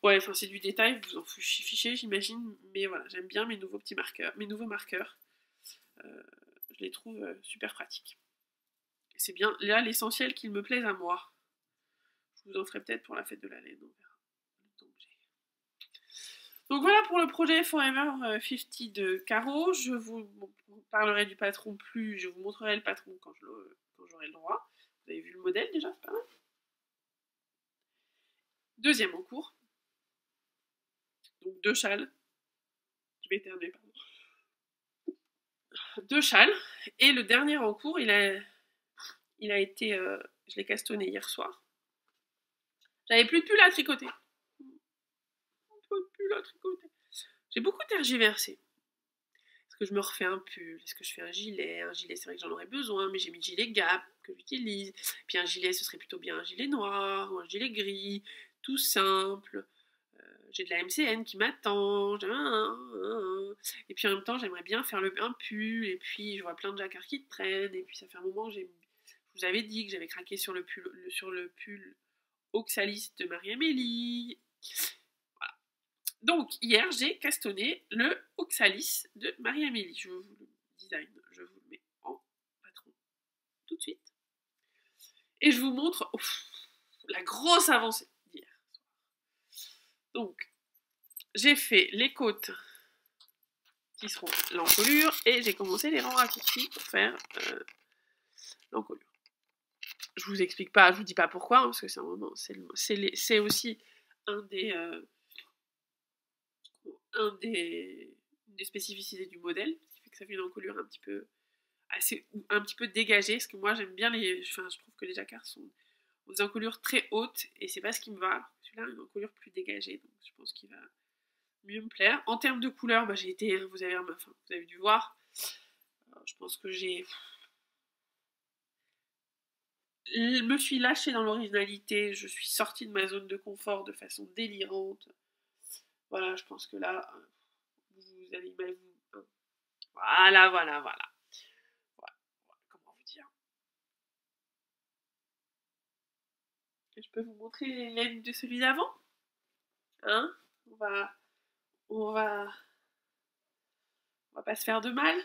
Speaker 1: Ouais, enfin c'est du détail, vous en fichez, j'imagine, mais voilà, j'aime bien mes nouveaux marqueurs. Je les trouve super pratiques. Et c'est bien là l'essentiel qu'ils me plaisent à moi. Je vous en ferai peut-être pour la fête de la laine, on verra. Donc voilà pour le projet Forever 50 de Caro. Je vous parlerai du patron je vous montrerai le patron quand j'aurai le droit. Vous avez vu le modèle déjà, c'est pas mal. Deuxième en cours. Donc 2 châles. Je vais éternuer, pardon. 2 châles. Et le dernier en cours, il a été... je l'ai castonné hier soir. J'avais plus de pull à tricoter. J'ai beaucoup tergiversé. Est-ce que je me refais un pull? Est-ce que je fais un gilet? Un gilet, c'est vrai que j'en aurais besoin, mais j'ai mis le gilet Gap que j'utilise. Puis un gilet, ce serait plutôt bien un gilet noir ou un gilet gris, tout simple. J'ai de la MCN qui m'attend. Et puis en même temps, j'aimerais bien faire un pull. Et puis je vois plein de jacquards qui traînent. Et puis ça fait un moment que je vous avais dit que j'avais craqué sur le pull Oxalis de Marie-Amélie. Voilà. Donc hier, j'ai castonné le Oxalis de Marie-Amélie. Je vous le mets en patron tout de suite. Et je vous montre la grosse avancée d'hier. Donc, j'ai fait les côtes qui seront l'encolure et j'ai commencé les rangs raccourcis pour faire l'encolure. Je vous explique pas, je vous dis pas pourquoi, hein, parce que c'est un moment, c'est aussi des spécificités du modèle, ce qui fait que ça fait une encolure un petit peu dégagée, parce que moi j'aime bien je trouve que les jacquards sont des encolures très hautes et c'est pas ce qui me va. Celui-là a une encolure plus dégagée, donc je pense qu'il va mieux me plaire. En termes de couleur, j'ai été, vous avez dû voir, je pense que me suis lâchée dans l'originalité, je suis sortie de ma zone de confort de façon délirante. Voilà, je pense que là, vous allez voilà. Comment vous dire? Je peux vous montrer les laines de celui d'avant? Hein? On va pas se faire de mal.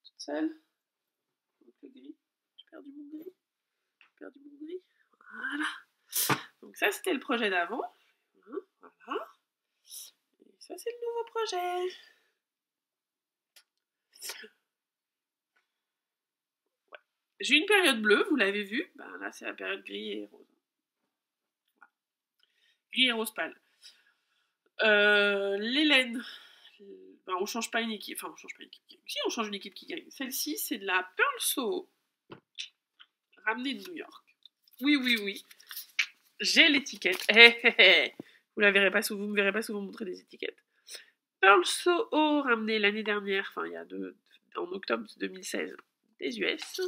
Speaker 1: Toute seule. Donc le gris. J'ai perdu mon gris. Voilà. Donc ça, c'était le projet d'avant. Voilà. Et ça, c'est le nouveau projet. Ouais. J'ai une période bleue, vous l'avez vu. Là, c'est la période gris et rose. Voilà. Gris et rose pâle. Les laines. On change pas une équipe. Enfin, on change pas une équipe qui gagne. Si, on change une équipe qui gagne. Celle-ci, c'est de la Pearl Soho. Ramenée de New York. Oui. J'ai l'étiquette. Vous me verrez pas souvent montrer des étiquettes. Pearl Soho, ramenée l'année dernière, en octobre 2016, des US.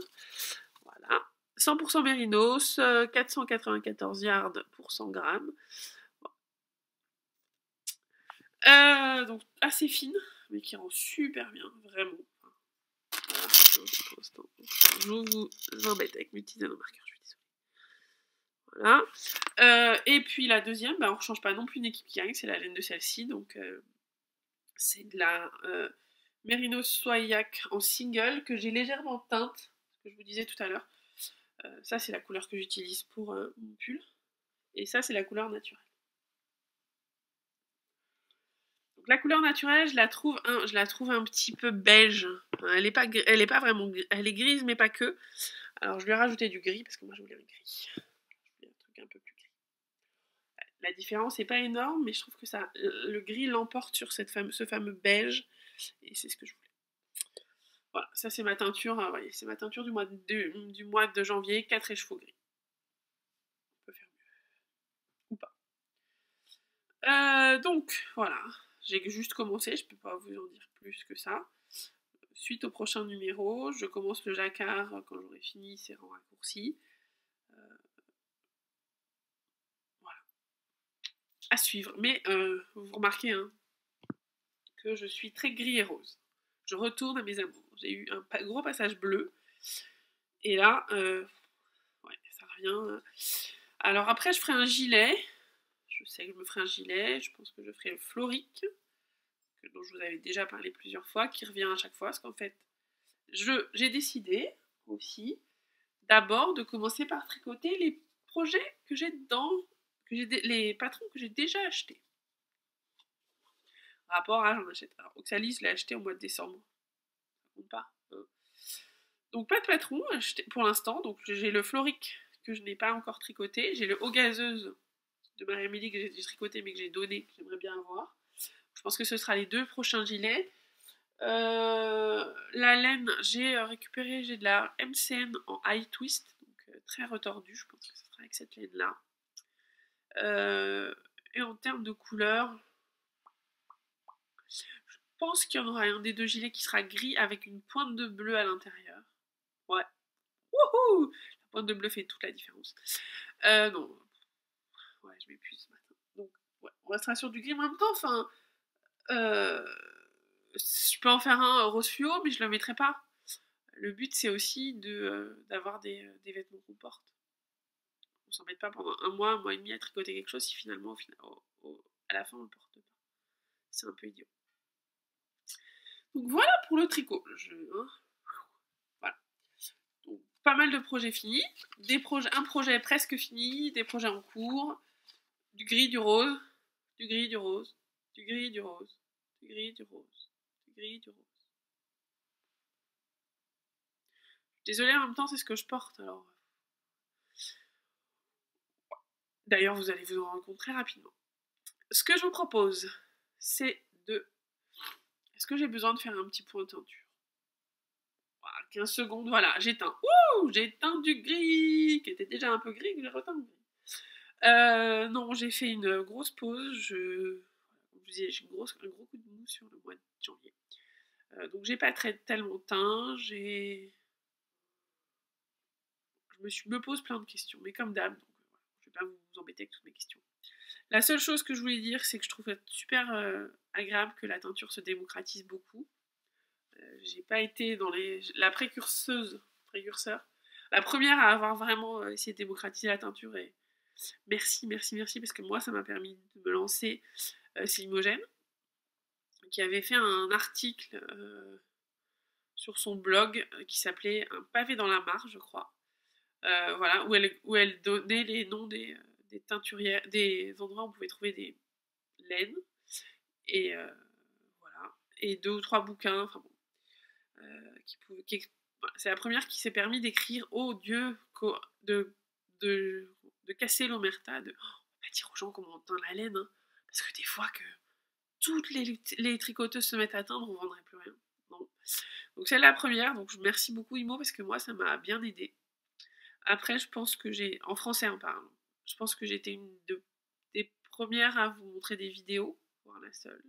Speaker 1: Voilà. 100% mérinos, 494 yards pour 100 grammes. Donc assez fine, mais qui rend super bien, vraiment. Voilà, je vous embête avec mes petits anneaux marqueurs, je suis désolée. Voilà. Et puis la deuxième, on ne change pas non plus une équipe qui gagne, c'est la laine de celle-ci, donc c'est de la Merino Soyac en single que j'ai légèrement teinte, ce que je vous disais tout à l'heure. Ça, c'est la couleur que j'utilise pour mon pull. Et ça, c'est la couleur naturelle. Donc, la couleur naturelle, je la trouve un petit peu beige. Elle est pas vraiment grise. Elle est grise, mais pas que. Alors, je lui ai rajouté du gris, parce que moi, je voulais un gris. Je voulais un truc un peu plus gris. La différence n'est pas énorme, mais je trouve que le gris l'emporte sur ce fameux beige. Et c'est ce que je voulais. Voilà, ça c'est ma teinture, c'est ma teinture du mois de janvier, 4 écheveaux gris. On peut faire mieux. Ou pas. Donc, voilà. J'ai juste commencé, je peux pas vous en dire plus que ça. Suite au prochain numéro, je commence le jacquard quand j'aurai fini ces rangs raccourcis. Voilà. À suivre. Mais vous remarquez que je suis très gris et rose. Je retourne à mes amours. J'ai eu un gros passage bleu. Et là, ouais, ça revient. Alors après, je ferai un gilet. Je sais que je me ferai un gilet. Je pense que je ferai le florique, dont je vous avais déjà parlé plusieurs fois, qui revient à chaque fois. Parce qu'en fait, j'ai décidé aussi d'abord de commencer par tricoter les projets que j'ai les patrons que j'ai déjà achetés. Rapport à j'en achète. Alors Oxalis, je l'ai acheté au mois de décembre. Ça compte pas. Donc pas de patron acheté pour l'instant. Donc j'ai le florique que je n'ai pas encore tricoté. J'ai le haut gazeuse de Marie-Amélie que j'ai tricoté mais que j'ai donné, que j'aimerais bien avoir. Je pense que ce sera les 2 prochains gilets. La laine, j'ai récupéré, j'ai de la MCN en high twist, donc très retordue, je pense que ce sera avec cette laine-là. Et en termes de couleur, je pense qu'il y en aura un des 2 gilets qui sera gris avec une pointe de bleu à l'intérieur. Ouais. Wouhou! La pointe de bleu fait toute la différence. Non. Ouais, je m'épuise ce matin. Donc, ouais, on restera sur du gris, mais en même temps, enfin... je peux en faire un rose fluo, mais je le mettrai pas. Le but, c'est aussi d'avoir des vêtements qu'on porte. On s'en met pas pendant un mois et demi à tricoter quelque chose si finalement, à la fin, on le porte pas. C'est un peu idiot. Donc voilà pour le tricot. Voilà. Donc, pas mal de projets finis. Un projet presque fini, des projets en cours. Du gris, du rose. Du gris, du rose. Du gris, du rose. Du gris, du rose. Du gris, du rose. Désolée, en même temps, c'est ce que je porte, alors. D'ailleurs, vous allez vous en rendre compte très rapidement. Ce que je vous propose, c'est de... Est-ce que j'ai besoin de faire un petit point de teinture? Voilà, 15 secondes, voilà, j'ai teint. Ouh, j'ai teint du gris, qui était déjà un peu gris, que j'ai reteint gris. Non, j'ai fait une grosse pause. J'ai un gros coup de mou sur le mois de janvier. Donc j'ai pas tellement teint, Je me pose plein de questions, mais comme d'hab, donc je vais pas vous embêter avec toutes mes questions. La seule chose que je voulais dire, c'est que je trouve super agréable que la teinture se démocratise beaucoup. J'ai pas été dans la précurseur, la première à avoir vraiment essayé de démocratiser la teinture, et merci, parce que moi, ça m'a permis de me lancer. C'est Imogène, qui avait fait un article sur son blog qui s'appelait Un pavé dans la mare, je crois. Voilà, où elle donnait les noms des teinturières, des endroits où on pouvait trouver des laines, et voilà, et 2 ou 3 bouquins, enfin bon, c'est la première qui s'est permis d'écrire oh Dieu, de casser l'omerta, on va dire aux gens comment on teint la laine, hein, parce que des fois que toutes les tricoteuses se mettent à teindre, on vendrait plus rien. Non. Donc c'est la première, donc je remercie beaucoup Imo parce que moi ça m'a bien aidé. Après, je pense que en français en parlant, je pense que j'étais une des premières à vous montrer des vidéos, voire la seule,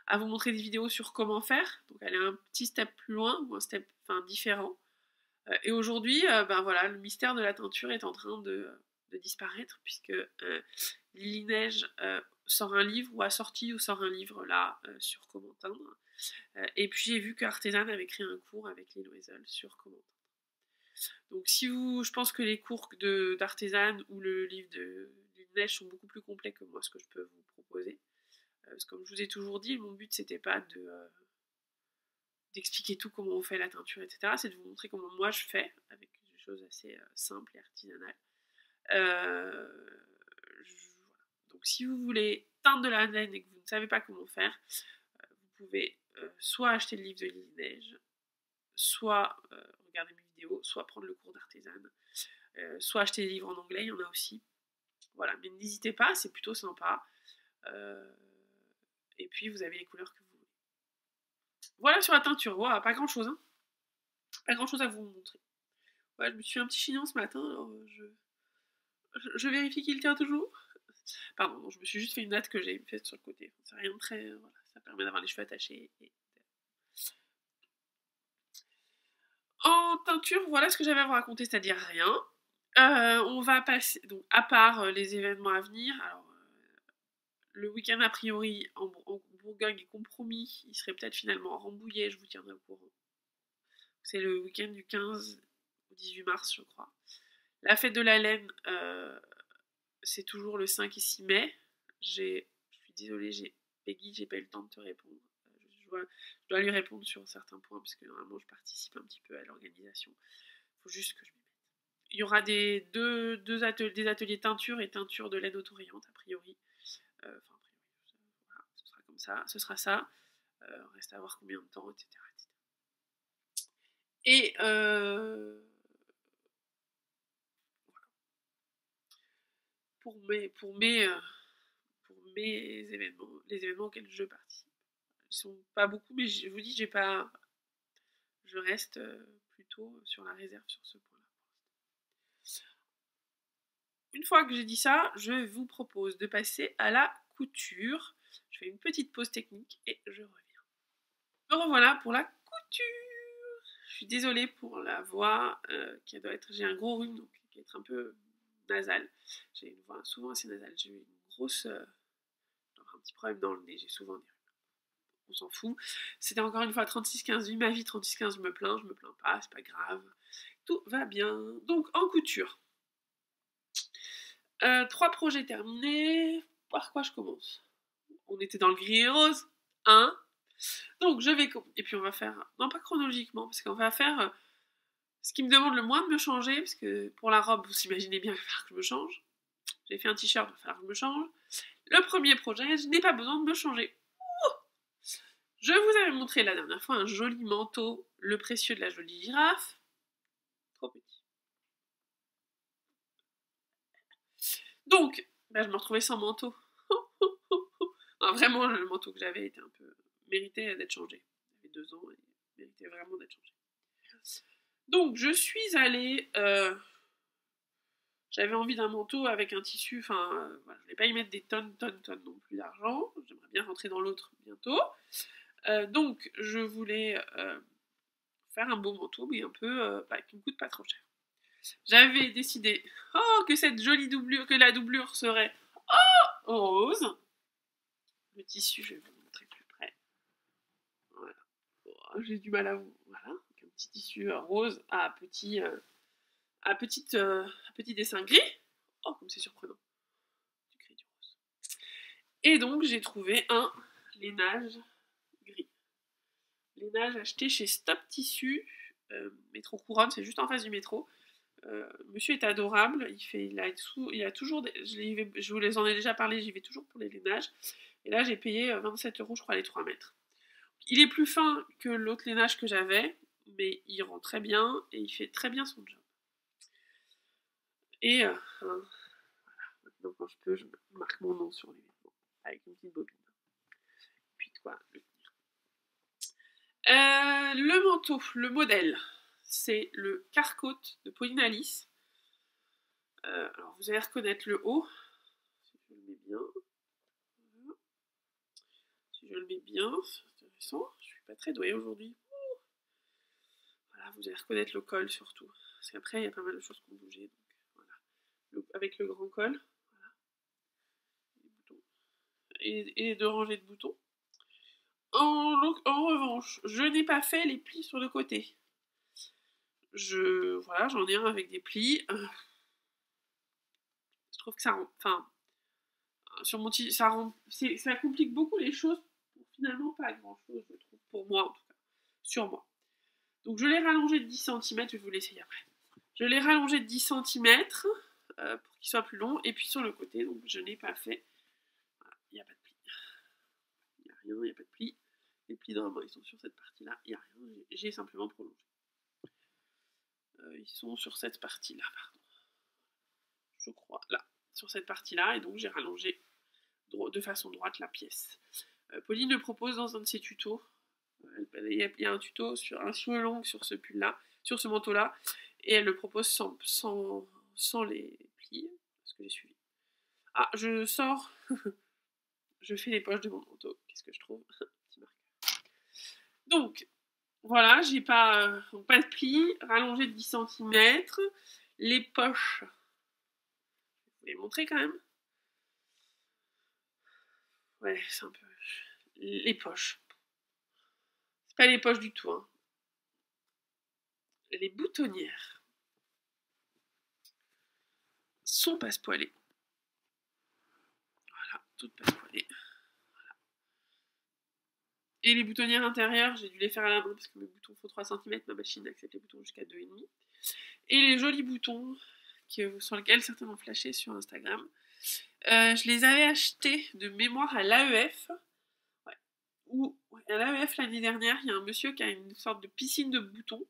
Speaker 1: à vous montrer des vidéos sur comment faire. Donc aller un petit step plus loin, ou un step différent. Et aujourd'hui, ben voilà, le mystère de la teinture est en train de disparaître, puisque Lily Neige sort un livre, ou a sorti ou sort un livre là, sur comment teindre. Et puis j'ai vu qu'Artezan avait créé un cours avec Lily Weisel sur comment teindre. Donc je pense que les cours d'Artezan ou le livre de Lily Neige sont beaucoup plus complets que moi, ce que je peux vous proposer. Parce que comme je vous ai toujours dit, mon but c'était pas d'expliquer tout, comment on fait la teinture, etc. C'est de vous montrer comment moi je fais, avec des choses assez simples et artisanales. Voilà. Donc si vous voulez teindre de la laine et que vous ne savez pas comment faire, vous pouvez soit acheter le livre de Lily Neige, soit regarder mes vidéos, soit prendre le cours d'artisane, soit acheter des livres en anglais, il y en a aussi. Voilà, mais n'hésitez pas, c'est plutôt sympa. Et puis vous avez les couleurs que vous voulez. Voilà sur la teinture, voilà, pas grand chose, hein. Pas grand chose à vous montrer. Ouais, je me suis fait un petit chignon ce matin, alors je vérifie qu'il tient toujours. Pardon, non, je me suis juste fait une natte que j'ai faite sur le côté. C'est rien de très. Voilà, ça permet d'avoir les cheveux attachés. En teinture, voilà ce que j'avais à vous raconter, c'est-à-dire rien. On va passer, donc à part les événements à venir, alors le week-end a priori en Bourgogne est compromis, il serait peut-être finalement en Rambouillet, je vous tiendrai au courant. C'est le week-end du 15 au 18 mars, je crois. La fête de la laine, c'est toujours le 5 et 6 mai. Je suis désolée, Peggy, j'ai pas eu le temps de te répondre. Je dois lui répondre sur certains points, parce que normalement je participe un petit peu à l'organisation. Il faut juste que je m'y mette. Il y aura des ateliers teinture et teinture de laine auto-rayante, a priori. Voilà, ce sera comme ça, ce sera ça. Reste à voir combien de temps, etc. Et voilà. Pour mes événements, les événements auxquels je participe. Ils sont pas beaucoup, mais je vous dis, je reste plutôt sur la réserve sur ce point-là. Une fois que j'ai dit ça, je vous propose de passer à la couture. Je fais une petite pause technique et je reviens. Me revoilà pour la couture. Je suis désolée pour la voix qui doit être. J'ai un gros rhume, donc qui doit être un peu nasale. J'ai une voix souvent assez nasale. J'ai eu une grosse. Un petit problème dans le nez. J'ai souvent des rhumes. On s'en fout. C'était encore une fois 36-15. Vu ma vie, 36-15, je me plains pas, c'est pas grave. Tout va bien. Donc, en couture. 3 projets terminés. Par quoi je commence? On était dans le gris et rose. Hein? Donc, je vais... Et puis, on va faire... Non, pas chronologiquement, parce qu'on va faire... ce qui me demande le moins de me changer, parce que pour la robe, vous imaginez bien qu'il va falloir que je me change. J'ai fait un t-shirt, il va falloir que je me change. Le premier projet, je n'ai pas besoin de me changer. Je vous avais montré la dernière fois un joli manteau, le précieux de la jolie girafe. Trop petit. Donc, je me retrouvais sans manteau. Non, vraiment, le manteau que j'avais était un peu... méritait d'être changé. J'avais 2 ans et méritait vraiment d'être changé. Donc, je suis allée... J'avais envie d'un manteau avec un tissu... Enfin, voilà, je ne vais pas y mettre des tonnes non plus d'argent. J'aimerais bien rentrer dans l'autre bientôt. Donc, je voulais faire un beau manteau, mais un peu... qui ne coûte pas trop cher. J'avais décidé que cette jolie doublure, que la doublure serait rose. Le tissu, je vais vous montrer plus près. Voilà. J'ai du mal à vous. Voilà. Donc, un petit tissu rose à petit dessin gris. Oh, comme c'est surprenant. Du gris, du rose. Et donc, j'ai trouvé un lainage gris. Lainage acheté chez Stop Tissu, métro Couronne, c'est juste en face du métro. Monsieur est adorable, il a toujours, je vous les en ai déjà parlé, j'y vais toujours pour les lainages. Et là, j'ai payé 27 € je crois, les 3 mètres. Il est plus fin que l'autre lainage que j'avais, mais il rend très bien et il fait très bien son job. Et voilà, maintenant quand je peux, je marque mon nom sur les vêtements avec une petite bobine. Puis quoi, le manteau, le modèle, c'est le Carcoat de Pauline Alice. Alors vous allez reconnaître le haut, si je le mets bien. Voilà. Si je le mets bien, c'est intéressant. Je suis pas très douée aujourd'hui. Voilà, vous allez reconnaître le col surtout. Parce qu'après, il y a pas mal de choses qui ont bougé. Donc, voilà. Avec le grand col. Voilà. Les boutons. Et les 2 rangées de boutons. En revanche, je n'ai pas fait les plis sur le côté. Voilà, j'en ai un avec des plis. Je trouve que ça rend... Enfin, sur mon ça complique beaucoup les choses pour finalement pas grand chose, je trouve, pour moi en tout cas. sur moi. Donc je l'ai rallongé de 10 cm, je vais vous l'essayer après. Je l'ai rallongé de 10 cm pour qu'il soit plus long. Et puis sur le côté, donc je n'ai pas fait... Voilà, il n'y a pas de pli. Il n'y a rien, il n'y a pas de pli. Les plis normalement ils sont sur cette partie-là. Il n'y a rien, j'ai simplement prolongé. Ils sont sur cette partie-là, pardon. Je crois, là, sur cette partie-là. Et donc j'ai rallongé de façon droite la pièce. Pauline le propose dans un de ses tutos. Il y a un tuto sur un cheveu long sur ce pull-là, sur ce manteau-là, et elle le propose sans les plis, parce que j'ai suivi. Ah, je sors, je fais les poches de mon manteau. Qu'est-ce que je trouve? Petit marqueur. Donc, voilà, j'ai pas de plis, rallongé de 10 cm. Les poches, je vais vous les montrer quand même. Ouais, c'est un peu... Les poches. C'est pas les poches du tout, hein. Les boutonnières sont passepoilées. Voilà, toutes passepoilées. Voilà. Et les boutonnières intérieures, j'ai dû les faire à la main parce que mes boutons font 3 cm, ma machine accepte les boutons jusqu'à 2,5. Et les jolis boutons sur lesquels certains ont flashé sur Instagram, je les avais achetés de mémoire à l'AEF. Ouais. À l'AEF l'année dernière, il y a un monsieur qui a une sorte de piscine de boutons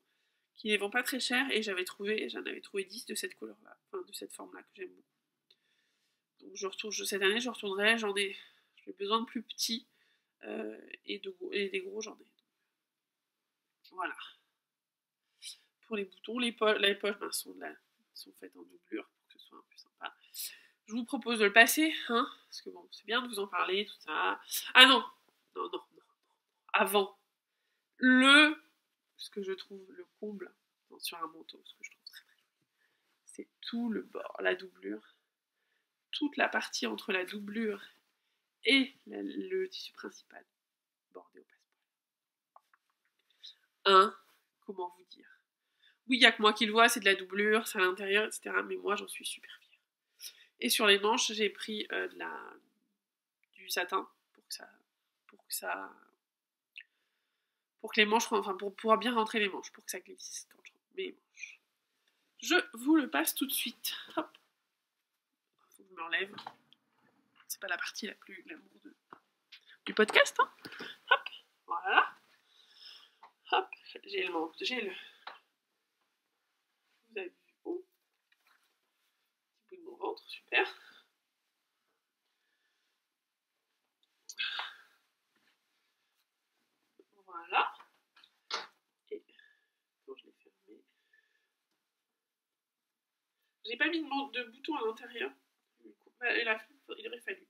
Speaker 1: qui les vend pas très cher et j'en avais trouvé 10 de cette couleur-là, enfin de cette forme-là que j'aime beaucoup. Donc cette année je retournerai, j'ai besoin de plus petits et des gros j'en ai. Voilà. Pour les boutons, les poches sont faites en doublure pour que ce soit un peu sympa. Je vous propose de le passer, hein, parce que bon, c'est bien de vous en parler, tout ça. Ah non. Avant, ce que je trouve le comble sur un manteau, ce que je trouve très très joli, c'est tout le bord, la doublure, toute la partie entre la doublure et le tissu principal bordé au passepoil. Comment vous dire? Oui, il n'y a que moi qui le vois, c'est de la doublure, c'est à l'intérieur, etc. Mais moi, j'en suis super fière. Et sur les manches, j'ai pris du satin pour que les manches, enfin pour pouvoir bien rentrer les manches, pour que ça glisse quand je rentre mes manches. Je vous le passe tout de suite. Hop. Faut que je me relève. C'est pas la partie la plus glamour du podcast, hein. Hop, voilà. Hop, j'ai le manteau, vous avez vu, oh. Petit bout de mon ventre, super. Voilà. Et quand je l'ai fermé, j'ai pas mis de bouton à l'intérieur. Il aurait fallu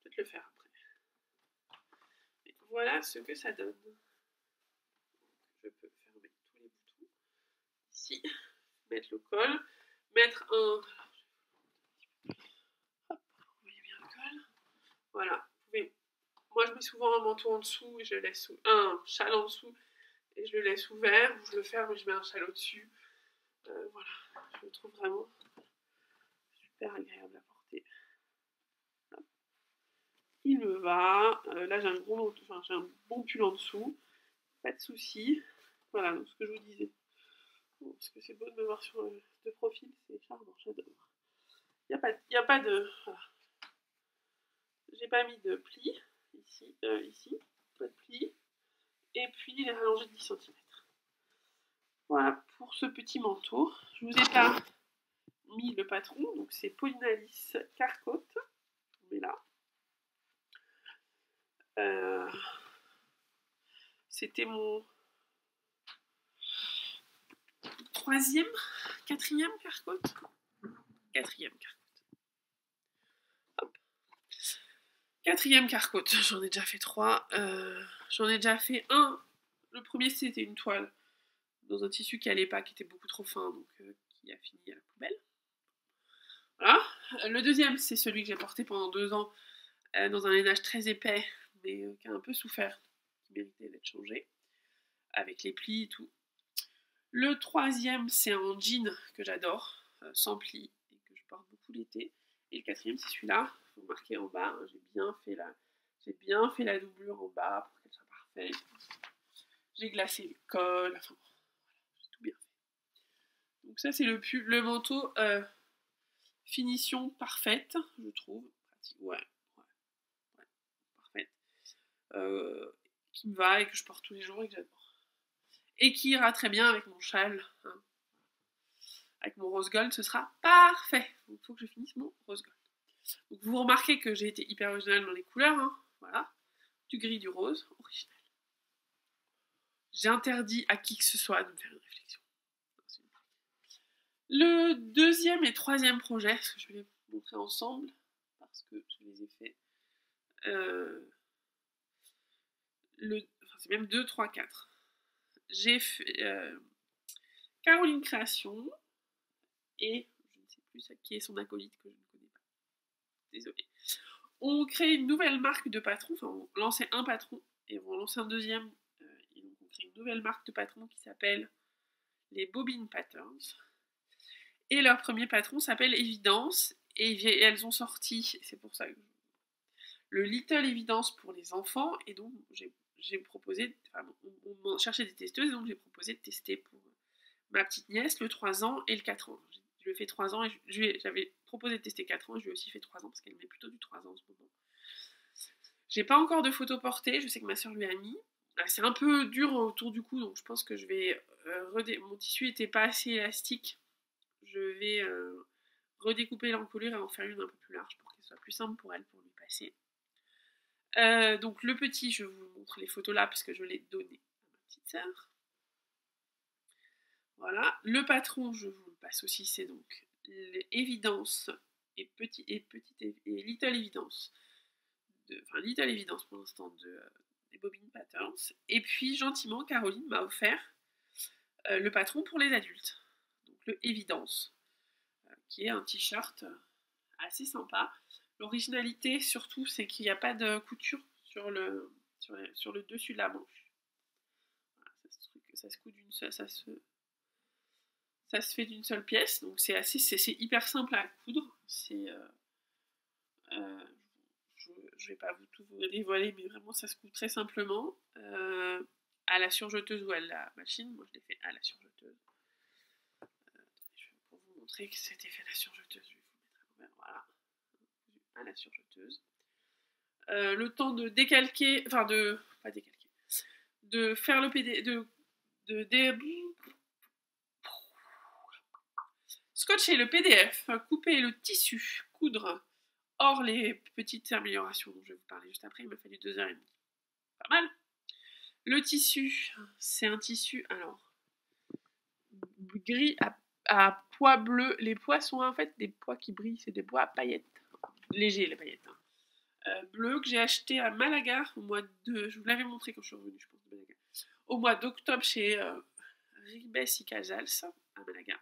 Speaker 1: peut-être le faire après. Et voilà ce que ça donne. Je peux fermer tous les boutons. Ici, mettre le col, mettre un... Hop, vous voyez bien le col. Voilà, moi je mets souvent un manteau en dessous et je laisse un châle en dessous et je le laisse ouvert, ou je le ferme et je mets un châle au-dessus. Voilà, je le trouve vraiment super agréable à porter. Hop. Il me va. Là j'ai un bon pull en dessous, pas de soucis. Voilà, donc ce que je vous disais. Bon, parce que c'est beau de me voir de profil, c'est charmant, j'adore. Il n'y a pas de... Voilà. J'ai pas mis de plis ici, pas de plis. Et puis il est rallongé de 10 cm. Voilà pour ce petit manteau. Je vous ai pas mis le patron, donc c'est Pauline Alice Carcotte. On met là. C'était mon quatrième Carcotte. Quatrième Carcotte, j'en ai déjà fait 3. J'en ai déjà fait un. Le premier, c'était une toile dans un tissu qui allait pas, qui était beaucoup trop fin, donc qui a fini à la poubelle. Voilà. Le deuxième, c'est celui que j'ai porté pendant 2 ans dans un lainage très épais, mais qui a un peu souffert, qui méritait d'être changé, avec les plis et tout. Le troisième, c'est un jean que j'adore, sans plis, et que je porte beaucoup l'été. Et le quatrième, c'est celui-là. Vous remarquez en bas, hein, j'ai bien fait la doublure en bas pour qu'elle soit parfaite. J'ai glacé le col, enfin bon, j'ai tout bien fait. Donc ça c'est le manteau finition parfaite, je trouve. Ouais, parfaite. Qui me va et que je porte tous les jours et que j'adore. Et qui ira très bien avec mon châle. Hein. Avec mon rose gold, ce sera parfait. Donc il faut que je finisse mon rose gold. Donc vous remarquez que j'ai été hyper originale dans les couleurs. Hein. Voilà. Du gris, du rose, original. J'interdis à qui que ce soit de me faire une réflexion. Le deuxième et troisième projet, ce que je vais les montrer ensemble, parce que je les ai faits. C'est même 2, 3, 4. J'ai fait Caroline Création et je ne sais plus qui est son acolyte que je ne connais pas. Désolée. On crée une nouvelle marque de patron, enfin on lançait un patron et on lançait un deuxième. Et donc on crée une nouvelle marque de patron qui s'appelle les Bobbin Patterns. Et leur premier patron s'appelle Évidence et elles ont sorti, c'est pour ça que le Little Evidence pour les enfants et donc j'ai proposé, enfin, on cherchait des testeuses et donc j'ai proposé de tester pour ma petite nièce le 3 ans et le 4 ans. Je lui ai fait 3 ans et j'avais proposé de tester 4 ans et je lui ai aussi fait 3 ans parce qu'elle met plutôt du 3 ans en ce moment. J'ai pas encore de photos portées, je sais que ma soeur lui a mis. C'est un peu dur autour du cou donc je pense que je vais mon tissu était pas assez élastique. Je vais redécouper l'encolure et en faire une un peu plus large pour qu'elle soit plus simple pour elle pour lui passer. Donc le petit, je vous montre les photos là parce que je l'ai donné à ma petite sœur. Voilà. Le patron, je vous le passe aussi, c'est donc Évidence et Little Evidence. Enfin, Little Evidence pour l'instant des Bobbin Patterns. Et puis, gentiment, Caroline m'a offert le patron pour les adultes. Donc le Évidence, qui est un t-shirt assez sympa. L'originalité, surtout, c'est qu'il n'y a pas de couture sur le dessus de la manche. Voilà, ça se coud d'une seule, ça se fait d'une seule pièce, donc c'est hyper simple à coudre. Je vais pas tout vous dévoiler, mais vraiment ça se coud très simplement à la surjeteuse ou à la machine. Moi je l'ai fait à la surjeteuse. Pour vous montrer que c'était fait à la surjeteuse, je vais vous mettre voilà, à la surjeteuse. Le temps de décalquer, enfin pas décalquer, de faire le PD, scotcher le PDF, couper le tissu, coudre, hors les petites améliorations dont je vais vous parler juste après, il m'a fallu 2h30. Pas mal. Le tissu, c'est un tissu, alors, gris à pois bleu. Les pois sont en fait des pois qui brillent, c'est des pois à paillettes. Légers les paillettes. Bleu que j'ai acheté à Malaga au mois de... Je vous l'avais montré quand je suis revenue, je pense, de Malaga. Au mois d'octobre chez Ribes y Casals, à Malaga.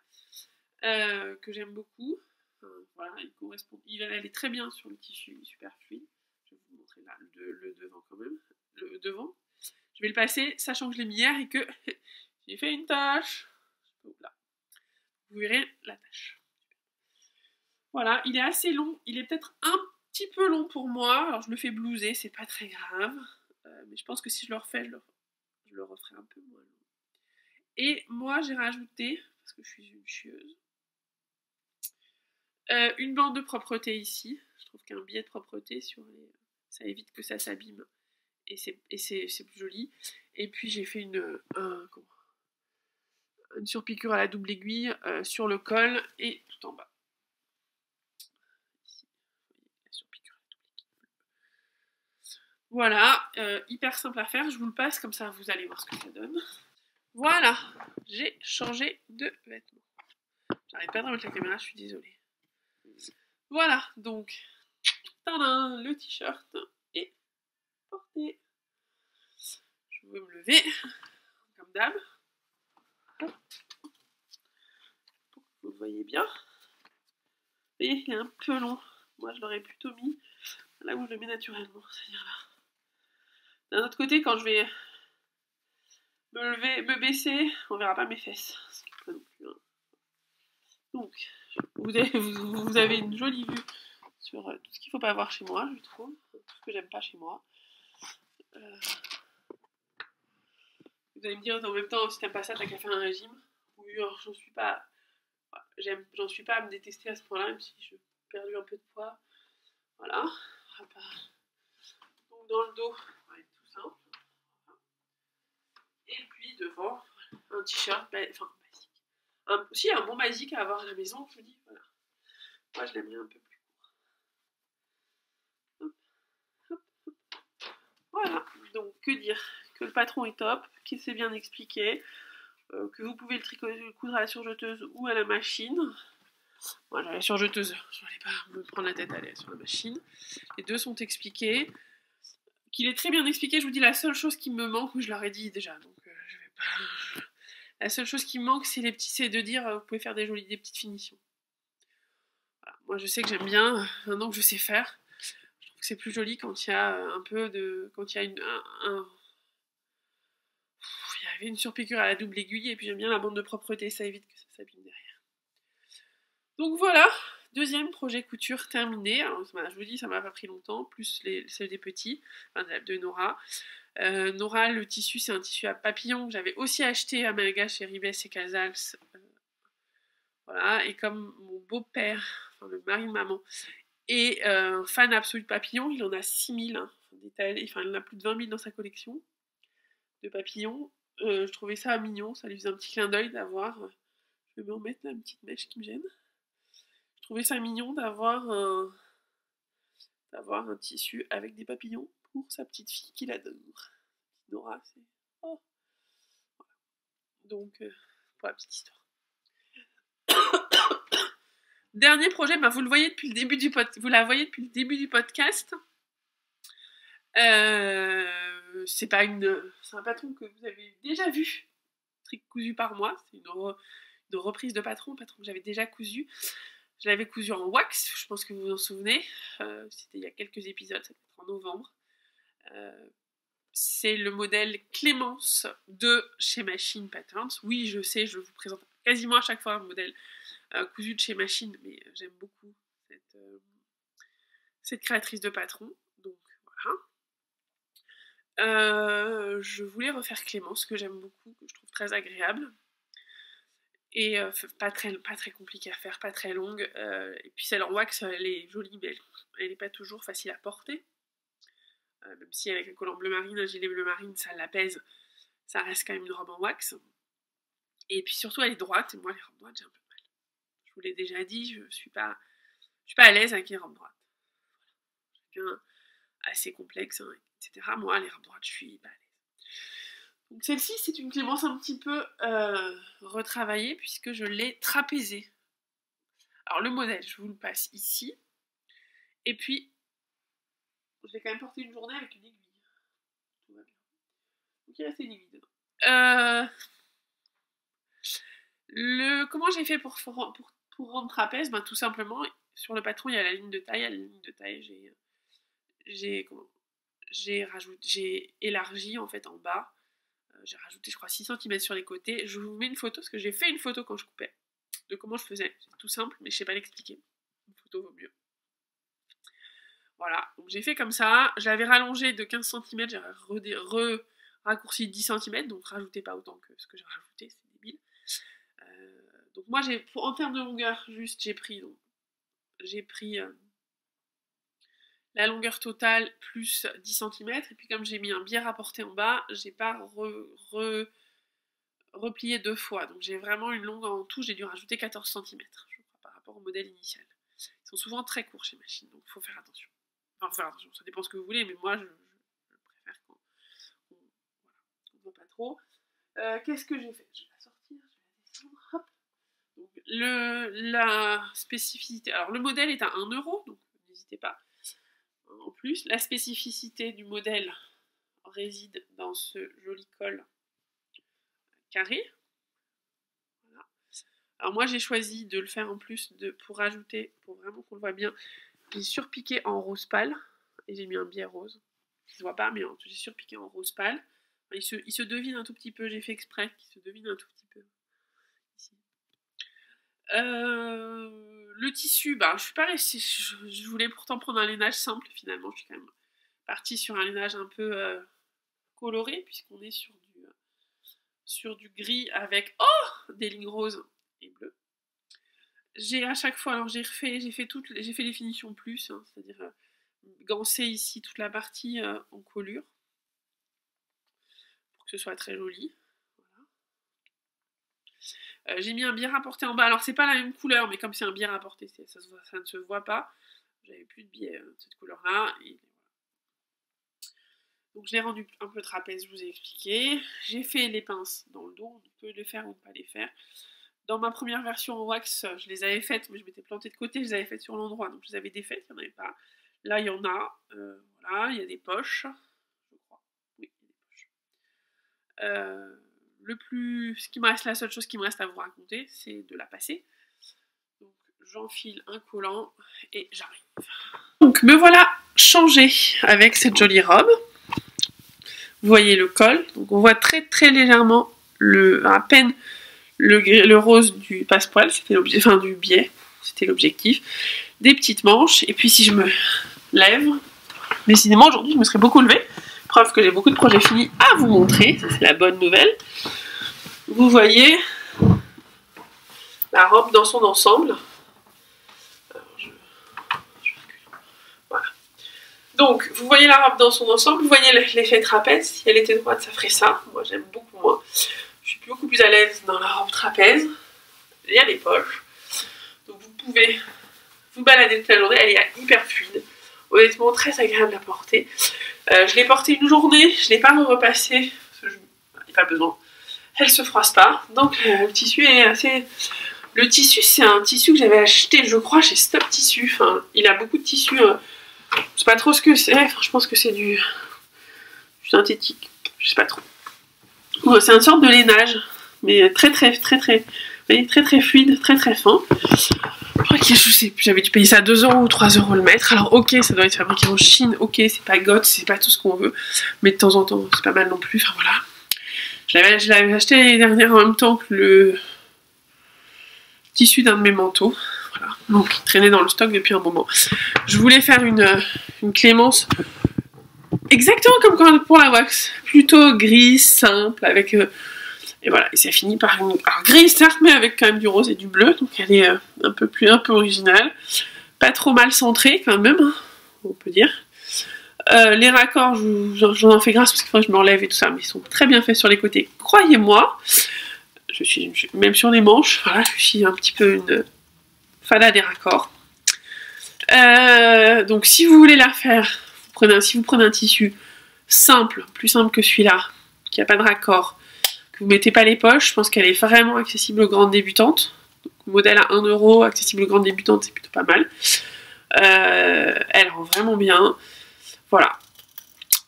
Speaker 1: Que j'aime beaucoup. Voilà, elle est très bien sur le tissu, il est super fluide. Je vais vous montrer là le devant quand même. Le devant. Je vais le passer, sachant que je l'ai mis hier et que j'ai fait une tâche. Là. Vous verrez la tâche. Voilà, il est assez long. Il est peut-être un petit peu long pour moi. Alors je le fais blouser, c'est pas très grave. Mais je pense que si je le refais, je le referai un peu moins long. Et moi, j'ai rajouté, parce que je suis une chieuse, une bande de propreté ici. Je trouve qu'un billet de propreté ça évite que ça s'abîme. Et c'est plus joli. Et puis j'ai fait une surpiqûre à la double aiguille sur le col et tout en bas. Ici, la surpiqûre à la double aiguille. Voilà, hyper simple à faire. Je vous le passe comme ça, vous allez voir ce que ça donne. Voilà, j'ai changé de vêtements. J'arrête pas de remettre la caméra, je suis désolée. Voilà, donc, tadam, le t-shirt est porté. Je vais me lever, comme d'hab. Pour que vous le voyez bien. Vous voyez, il est un peu long. Moi, je l'aurais plutôt mis là où je le mets naturellement, c'est-à-dire là. D'un autre côté, quand je vais me lever, me baisser, on verra pas mes fesses. Ce qui est pas non plus, hein. Donc, vous avez une jolie vue sur tout ce qu'il ne faut pas voir chez moi, je trouve. Tout ce que j'aime pas chez moi. Vous allez me dire en même temps, si t'aimes pas ça, t'as qu'à faire un régime. Oui, alors, j'en suis pas... J'en suis pas à me détester à ce point-là, même si j'ai perdu un peu de poids. Voilà. Donc dans le dos, tout simple. Et puis devant, un t-shirt, enfin basique. Aussi un bon basique à avoir à la maison, je vous dis, voilà. Moi je l'aimerais un peu plus court. Hop, hop, hop. Voilà, donc que dire? Que le patron est top, qu'il s'est bien expliqué, que vous pouvez le coudre à la surjeteuse ou à la machine. Voilà, la surjeteuse, je n'allais pas me prendre la tête à aller sur la machine. Les deux sont expliqués. Qu'il est très bien expliqué, je vous dis, la seule chose qui me manque, je l'aurais dit déjà, donc je vais pas... La seule chose qui me manque, c'est de dire, vous pouvez faire des petites finitions. Voilà. Moi, je sais que j'aime bien, maintenant que je sais faire, je trouve que c'est plus joli quand il y a un peu de... Quand il y a il y avait une surpiqûre à la double aiguille, et puis j'aime bien la bande de propreté, ça évite que ça s'abîme derrière. Donc voilà, deuxième projet couture terminé. Alors, je vous dis, ça m'a pas pris longtemps, plus celles des petits, enfin de Nora. Nora, le tissu, c'est un tissu à papillon que j'avais aussi acheté à Malaga chez Ribes et Casals. Voilà, et comme mon beau-père, enfin le mari de maman, est fan absolu de papillons, il en a 6000 détaillés, enfin il en a plus de 20 000 dans sa collection de papillons. Je trouvais ça mignon, ça lui faisait un petit clin d'œil d'avoir... je vais me remettre la petite mèche qui me gêne. Je trouvais ça mignon d'avoir un tissu avec des papillons pour sa petite fille qu'il adore. Nora, c'est... Oh. Donc, pour la petite histoire. Dernier projet, vous le voyez depuis le début du vous la voyez depuis le début du podcast. C'est un patron que vous avez déjà vu, cousu par moi. C'est une reprise de patron que j'avais déjà cousu. Je l'avais cousu en wax, je pense que vous vous en souvenez. C'était il y a quelques épisodes, ça peut être en novembre. C'est le modèle Clémence de chez Machine Patterns. Oui, je sais, je vous présente quasiment à chaque fois un modèle cousu de chez Machine, mais j'aime beaucoup cette créatrice de patron. Donc voilà. Je voulais refaire Clémence, que j'aime beaucoup, que je trouve très agréable. Et pas très compliquée à faire, pas très longue. Et puis celle en wax, elle est jolie, mais elle n'est pas toujours facile à porter. Même si avec un collant bleu marine, un gilet bleu marine, ça l'apaise, ça reste quand même une robe en wax. Et puis surtout, elle est droite, et moi, les robes droites, j'ai un peu mal. Je vous l'ai déjà dit, je suis pas à l'aise avec les robes droites. Chacun assez complexe, etc. Moi, les robes droites, je suis pas à l'aise. Donc celle-ci, c'est une Clémence un petit peu retravaillée, puisque je l'ai trapézée. Alors le modèle, je vous le passe ici. Et puis, je l'ai quand même porté une journée avec une aiguille. Tout va bien. Donc il reste une aiguille dedans. Comment j'ai fait pour rendre trapèze? Tout simplement, sur le patron, il y a la ligne de taille. À la ligne de taille, j'ai élargi en fait en bas. J'ai rajouté, je crois, 6 cm sur les côtés. Je vous mets une photo, parce que j'ai fait une photo quand je coupais, de comment je faisais. C'est tout simple, mais je sais pas l'expliquer. Une photo vaut mieux. Voilà, donc j'ai fait comme ça. J'avais rallongé de 15 cm, j'ai raccourci 10 cm, donc rajoutez pas autant que ce que j'ai rajouté, c'est débile. Donc moi, en termes de longueur, juste, j'ai pris la longueur totale plus 10 cm, et puis comme j'ai mis un biais rapporté en bas, j'ai pas replié 2 fois, donc j'ai vraiment une longueur en tout, j'ai dû rajouter 14 cm, je crois, par rapport au modèle initial. Ils sont souvent très courts chez Machine, donc il faut faire attention. Enfin, faut faire attention, ça dépend ce que vous voulez, mais moi, je préfère qu'on ne voit pas trop. Qu'est-ce que j'ai fait? Je vais la sortir, je vais la descendre, hop. Donc, la spécificité, alors le modèle est à 1€, donc n'hésitez pas. En plus, la spécificité du modèle réside dans ce joli col carré. Voilà. Alors moi j'ai choisi de le faire en plus pour rajouter, pour vraiment qu'on le voit bien, j'ai surpiqué en rose pâle et j'ai mis un biais rose. Ça se voit pas, mais j'ai surpiqué en rose pâle. Il se devine un tout petit peu, j'ai fait exprès qu'il se devine un tout petit peu. Ici. Le tissu, je suis pas restée. Je voulais pourtant prendre un lainage simple, finalement, je suis quand même partie sur un lainage un peu coloré, puisqu'on est sur sur du gris avec des lignes roses et bleues. J'ai à chaque fois, alors j'ai fait les finitions plus, hein, c'est-à-dire gancer ici toute la partie en colure pour que ce soit très joli. Voilà. J'ai mis un biais rapporté en bas, alors c'est pas la même couleur, mais comme c'est un biais rapporté, ça ne se voit pas. J'avais plus de biais de cette couleur-là. Et... donc je l'ai rendu un peu trapèze, je vous ai expliqué. J'ai fait les pinces dans le dos, on peut les faire ou ne pas les faire. Dans ma première version en wax, je les avais faites, mais je m'étais plantée de côté, je les avais faites sur l'endroit, donc je les avais défaites, il n'y en avait pas. Là, il y en a, voilà, il y a des poches, je crois. Oui, il y a des poches. La seule chose qui me reste à vous raconter, c'est de la passer. Donc j'enfile un collant et j'arrive. Donc me voilà changée avec cette jolie robe. Vous voyez le col, donc on voit très très légèrement, à peine le rose du passepoil, c'était du biais, c'était l'objectif. Des petites manches, et puis si je me lève, décidément aujourd'hui je me serais beaucoup levée, preuve que j'ai beaucoup de projets finis à vous montrer, ça c'est la bonne nouvelle. Vous voyez la robe dans son ensemble. Voilà. Donc vous voyez la robe dans son ensemble, vous voyez l'effet trapèze, si elle était droite ça ferait ça, moi j'aime beaucoup moins. Je suis beaucoup plus à l'aise dans la robe trapèze. Il y a les poches. Donc vous pouvez vous balader toute la journée. Elle est hyper fluide. Honnêtement, très agréable à porter. Je l'ai portée une journée. Je ne l'ai pas repassée. Parce que je n'ai pas besoin. Elle ne se froisse pas. Donc le tissu est assez... Le tissu, c'est un tissu que j'avais acheté, je crois, chez Stop Tissu. Enfin, il a beaucoup de tissus. Je ne sais pas trop ce que c'est. Enfin, je pense que c'est du synthétique. Je ne sais pas trop. C'est une sorte de lainage, mais très fluide, très fin. Je crois que je sais plus, j'avais dû payer ça 2 € ou 3 € le mètre. Alors ok, ça doit être fabriqué en Chine, ok, c'est pas GOTS, c'est pas tout ce qu'on veut, mais de temps en temps, c'est pas mal non plus. Enfin voilà. Je l'avais acheté l'année dernière en même temps que le tissu d'un de mes manteaux. Voilà. Donc il traînait dans le stock depuis un moment. Je voulais faire une clémence. Exactement comme pour la wax, plutôt gris, simple, avec... et voilà, et ça finit par une... Alors gris certes, mais avec quand même du rose et du bleu, donc elle est un peu originale. Pas trop mal centrée quand même, hein, on peut dire. Les raccords, j'en en fais grâce parce qu'il faudrait que je m'enlève et tout ça, mais ils sont très bien faits sur les côtés, croyez-moi. Je suis même sur les manches, voilà, je suis un petit peu une fada des raccords. Donc si vous voulez la faire... Si vous prenez un tissu simple, plus simple que celui-là, qui n'a pas de raccord, que vous ne mettez pas les poches, je pense qu'elle est vraiment accessible aux grandes débutantes. Donc, modèle à 1 €, accessible aux grandes débutantes, c'est plutôt pas mal. Elle rend vraiment bien. Voilà.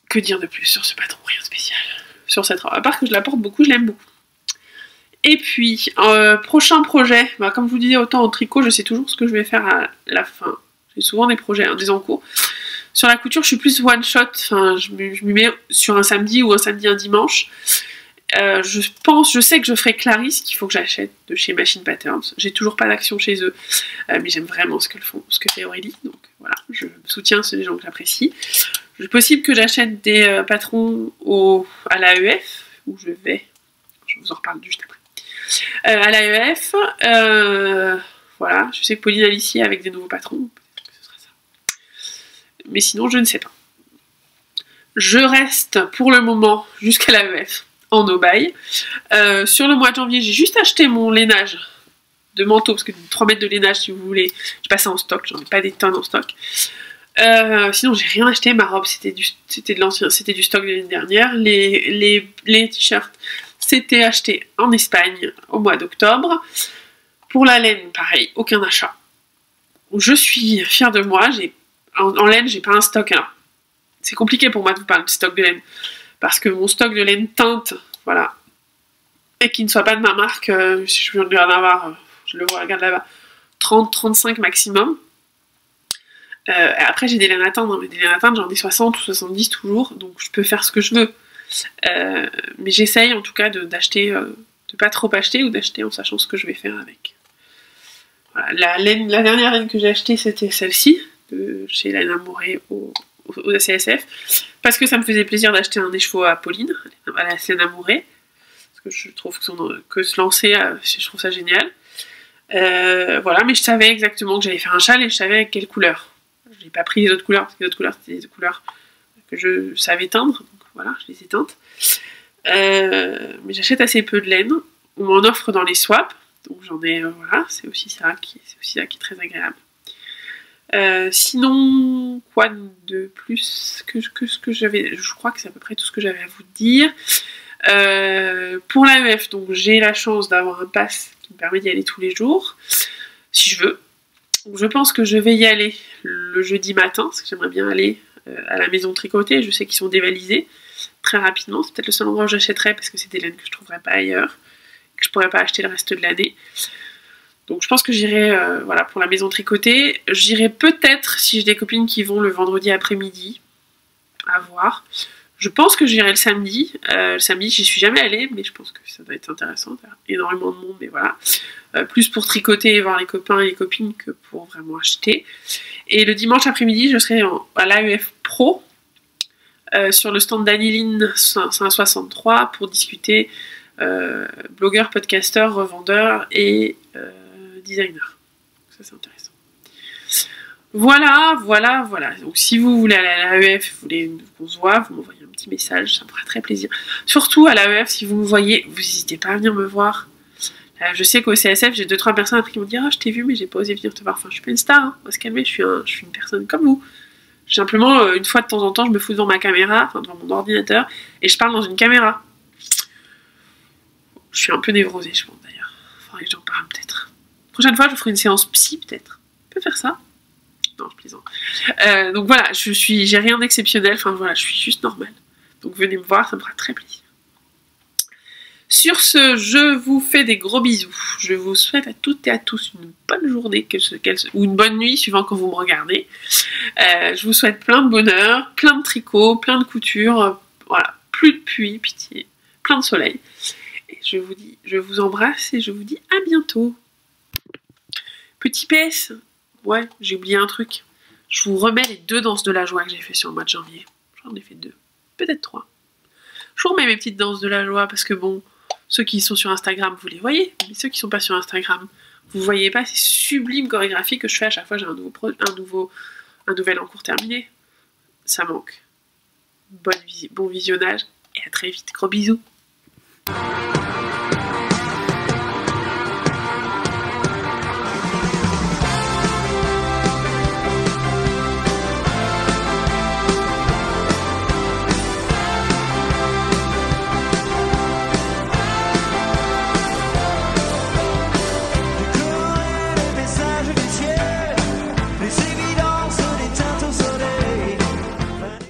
Speaker 1: Que dire de plus sur ce patron? Rien de spécial. Sur cette robe. À part que je la porte beaucoup, je l'aime beaucoup. Et puis, prochain projet, comme je vous disais, autant en tricot, je sais toujours ce que je vais faire à la fin. J'ai souvent des projets, des en cours. Sur la couture, je suis plus one shot, enfin, je m'y mets sur un samedi ou un dimanche. Je sais que je ferai Clarisse, qu'il faut que j'achète de chez Machine Patterns. J'ai toujours pas d'action chez eux, mais j'aime vraiment ce que fait Aurélie. Donc voilà, je soutiens les gens que j'apprécie. C'est possible que j'achète des patrons à l'AEF, où je vous en reparle juste après. À l'AEF, voilà, je sais que Pauline Alicie avec des nouveaux patrons. Mais sinon, je ne sais pas. Je reste pour le moment jusqu'à l'AEF en no-buy. Sur le mois de janvier, j'ai juste acheté mon lainage de manteau, parce que 3 mètres de lainage, si vous voulez, je passe en stock, j'en ai pas des tonnes en stock. Sinon, j'ai rien acheté. Ma robe, c'était du stock de l'année dernière. Les t-shirts, c'était acheté en Espagne au mois d'octobre. Pour la laine, pareil, aucun achat. Je suis fière de moi, en laine, j'ai pas un stock. Alors, c'est compliqué pour moi de vous parler de stock de laine. Parce que mon stock de laine teinte, voilà, et qui ne soit pas de ma marque, si je veux en avoir, je le vois, regarde là-bas, 30-35 maximum. Après, j'ai des laines à teindre, mais des laines à teindre, j'en ai 60 ou 70 toujours, donc je peux faire ce que je veux. Mais j'essaye en tout cas d'acheter, de pas trop acheter ou d'acheter en sachant ce que je vais faire avec. Voilà, la dernière laine que j'ai achetée, c'était celle-ci, chez Laine Amourée au CSF, parce que ça me faisait plaisir d'acheter un écheveau à Pauline, à la Laine Amourée, parce que je trouve que se lancer, je trouve ça génial. Voilà, mais je savais exactement que j'allais faire un châle et je savais avec quelle couleur. Je n'ai pas pris les autres couleurs parce que les autres couleurs c'était des couleurs que je savais teindre, donc voilà, je les ai teintes. Mais j'achète assez peu de laine. On m'en offre dans les swaps, donc j'en ai, voilà, c'est aussi ça qui est très agréable. Sinon, quoi de plus que ce que j'avais, je crois que c'est à peu près tout ce que j'avais à vous dire. Pour l'AEF, donc j'ai la chance d'avoir un pass qui me permet d'y aller tous les jours, si je veux. Donc, je pense que je vais y aller le jeudi matin, parce que j'aimerais bien aller à la maison tricotée. Je sais qu'ils sont dévalisés très rapidement. C'est peut-être le seul endroit où j'achèterais, parce que c'est des laines que je ne trouverais pas ailleurs, que je ne pourrais pas acheter le reste de l'année. Donc je pense que j'irai voilà, pour la maison tricotée. J'irai peut-être si j'ai des copines qui vont le vendredi après-midi, à voir. Je pense que j'irai le samedi. Le samedi, j'y suis jamais allée, mais je pense que ça doit être intéressant. Il y a énormément de monde, mais voilà. Plus pour tricoter et voir les copains et les copines que pour vraiment acheter. Et le dimanche après-midi, je serai à l'AEF Pro, sur le stand d'Aniline 563 pour discuter blogueur, podcasteur, revendeur et designer. Ça, c'est intéressant. Voilà. Donc si vous voulez aller à l'AEF, vous voulez qu'on se voit, vous m'envoyez un petit message, ça me fera très plaisir. Surtout à l'AEF, si vous me voyez, vous n'hésitez pas à venir me voir. Je sais qu'au CSF, j'ai 2-3 personnes après qui m'ont dit « Ah, je t'ai vu, mais j'ai pas osé venir te voir. » Enfin, je suis pas une star, hein. On va se calmer, je suis une personne comme vous. Simplement, une fois de temps en temps, je me fous devant ma caméra, enfin devant mon ordinateur, et je parle dans une caméra. Je suis un peu névrosée, je pense d'ailleurs. Faudrait que j'en parle peut-être. Prochaine fois, je ferai une séance psy, peut-être. On peut faire ça. Non, je plaisante. Donc voilà, j'ai rien d'exceptionnel, enfin voilà, je suis juste normale. Donc venez me voir, ça me fera très plaisir. Sur ce, je vous fais des gros bisous. Je vous souhaite à toutes et à tous une bonne journée, ou une bonne nuit, suivant quand vous me regardez. Je vous souhaite plein de bonheur, plein de tricot, plein de couture, voilà, plus de pluie, pitié, plein de soleil. Et je vous embrasse et je vous dis à bientôt. Petit PS, ouais, j'ai oublié un truc. Je vous remets les 2 danses de la joie que j'ai fait sur le mois de janvier. J'en ai fait 2, peut-être 3. Je vous remets mes petites danses de la joie parce que bon, ceux qui sont sur Instagram, vous les voyez, mais ceux qui sont pas sur Instagram, vous voyez pas ces sublimes chorégraphies que je fais à chaque fois que j'ai un nouvel en cours terminé. Ça manque. Bon visionnage et à très vite. Gros bisous.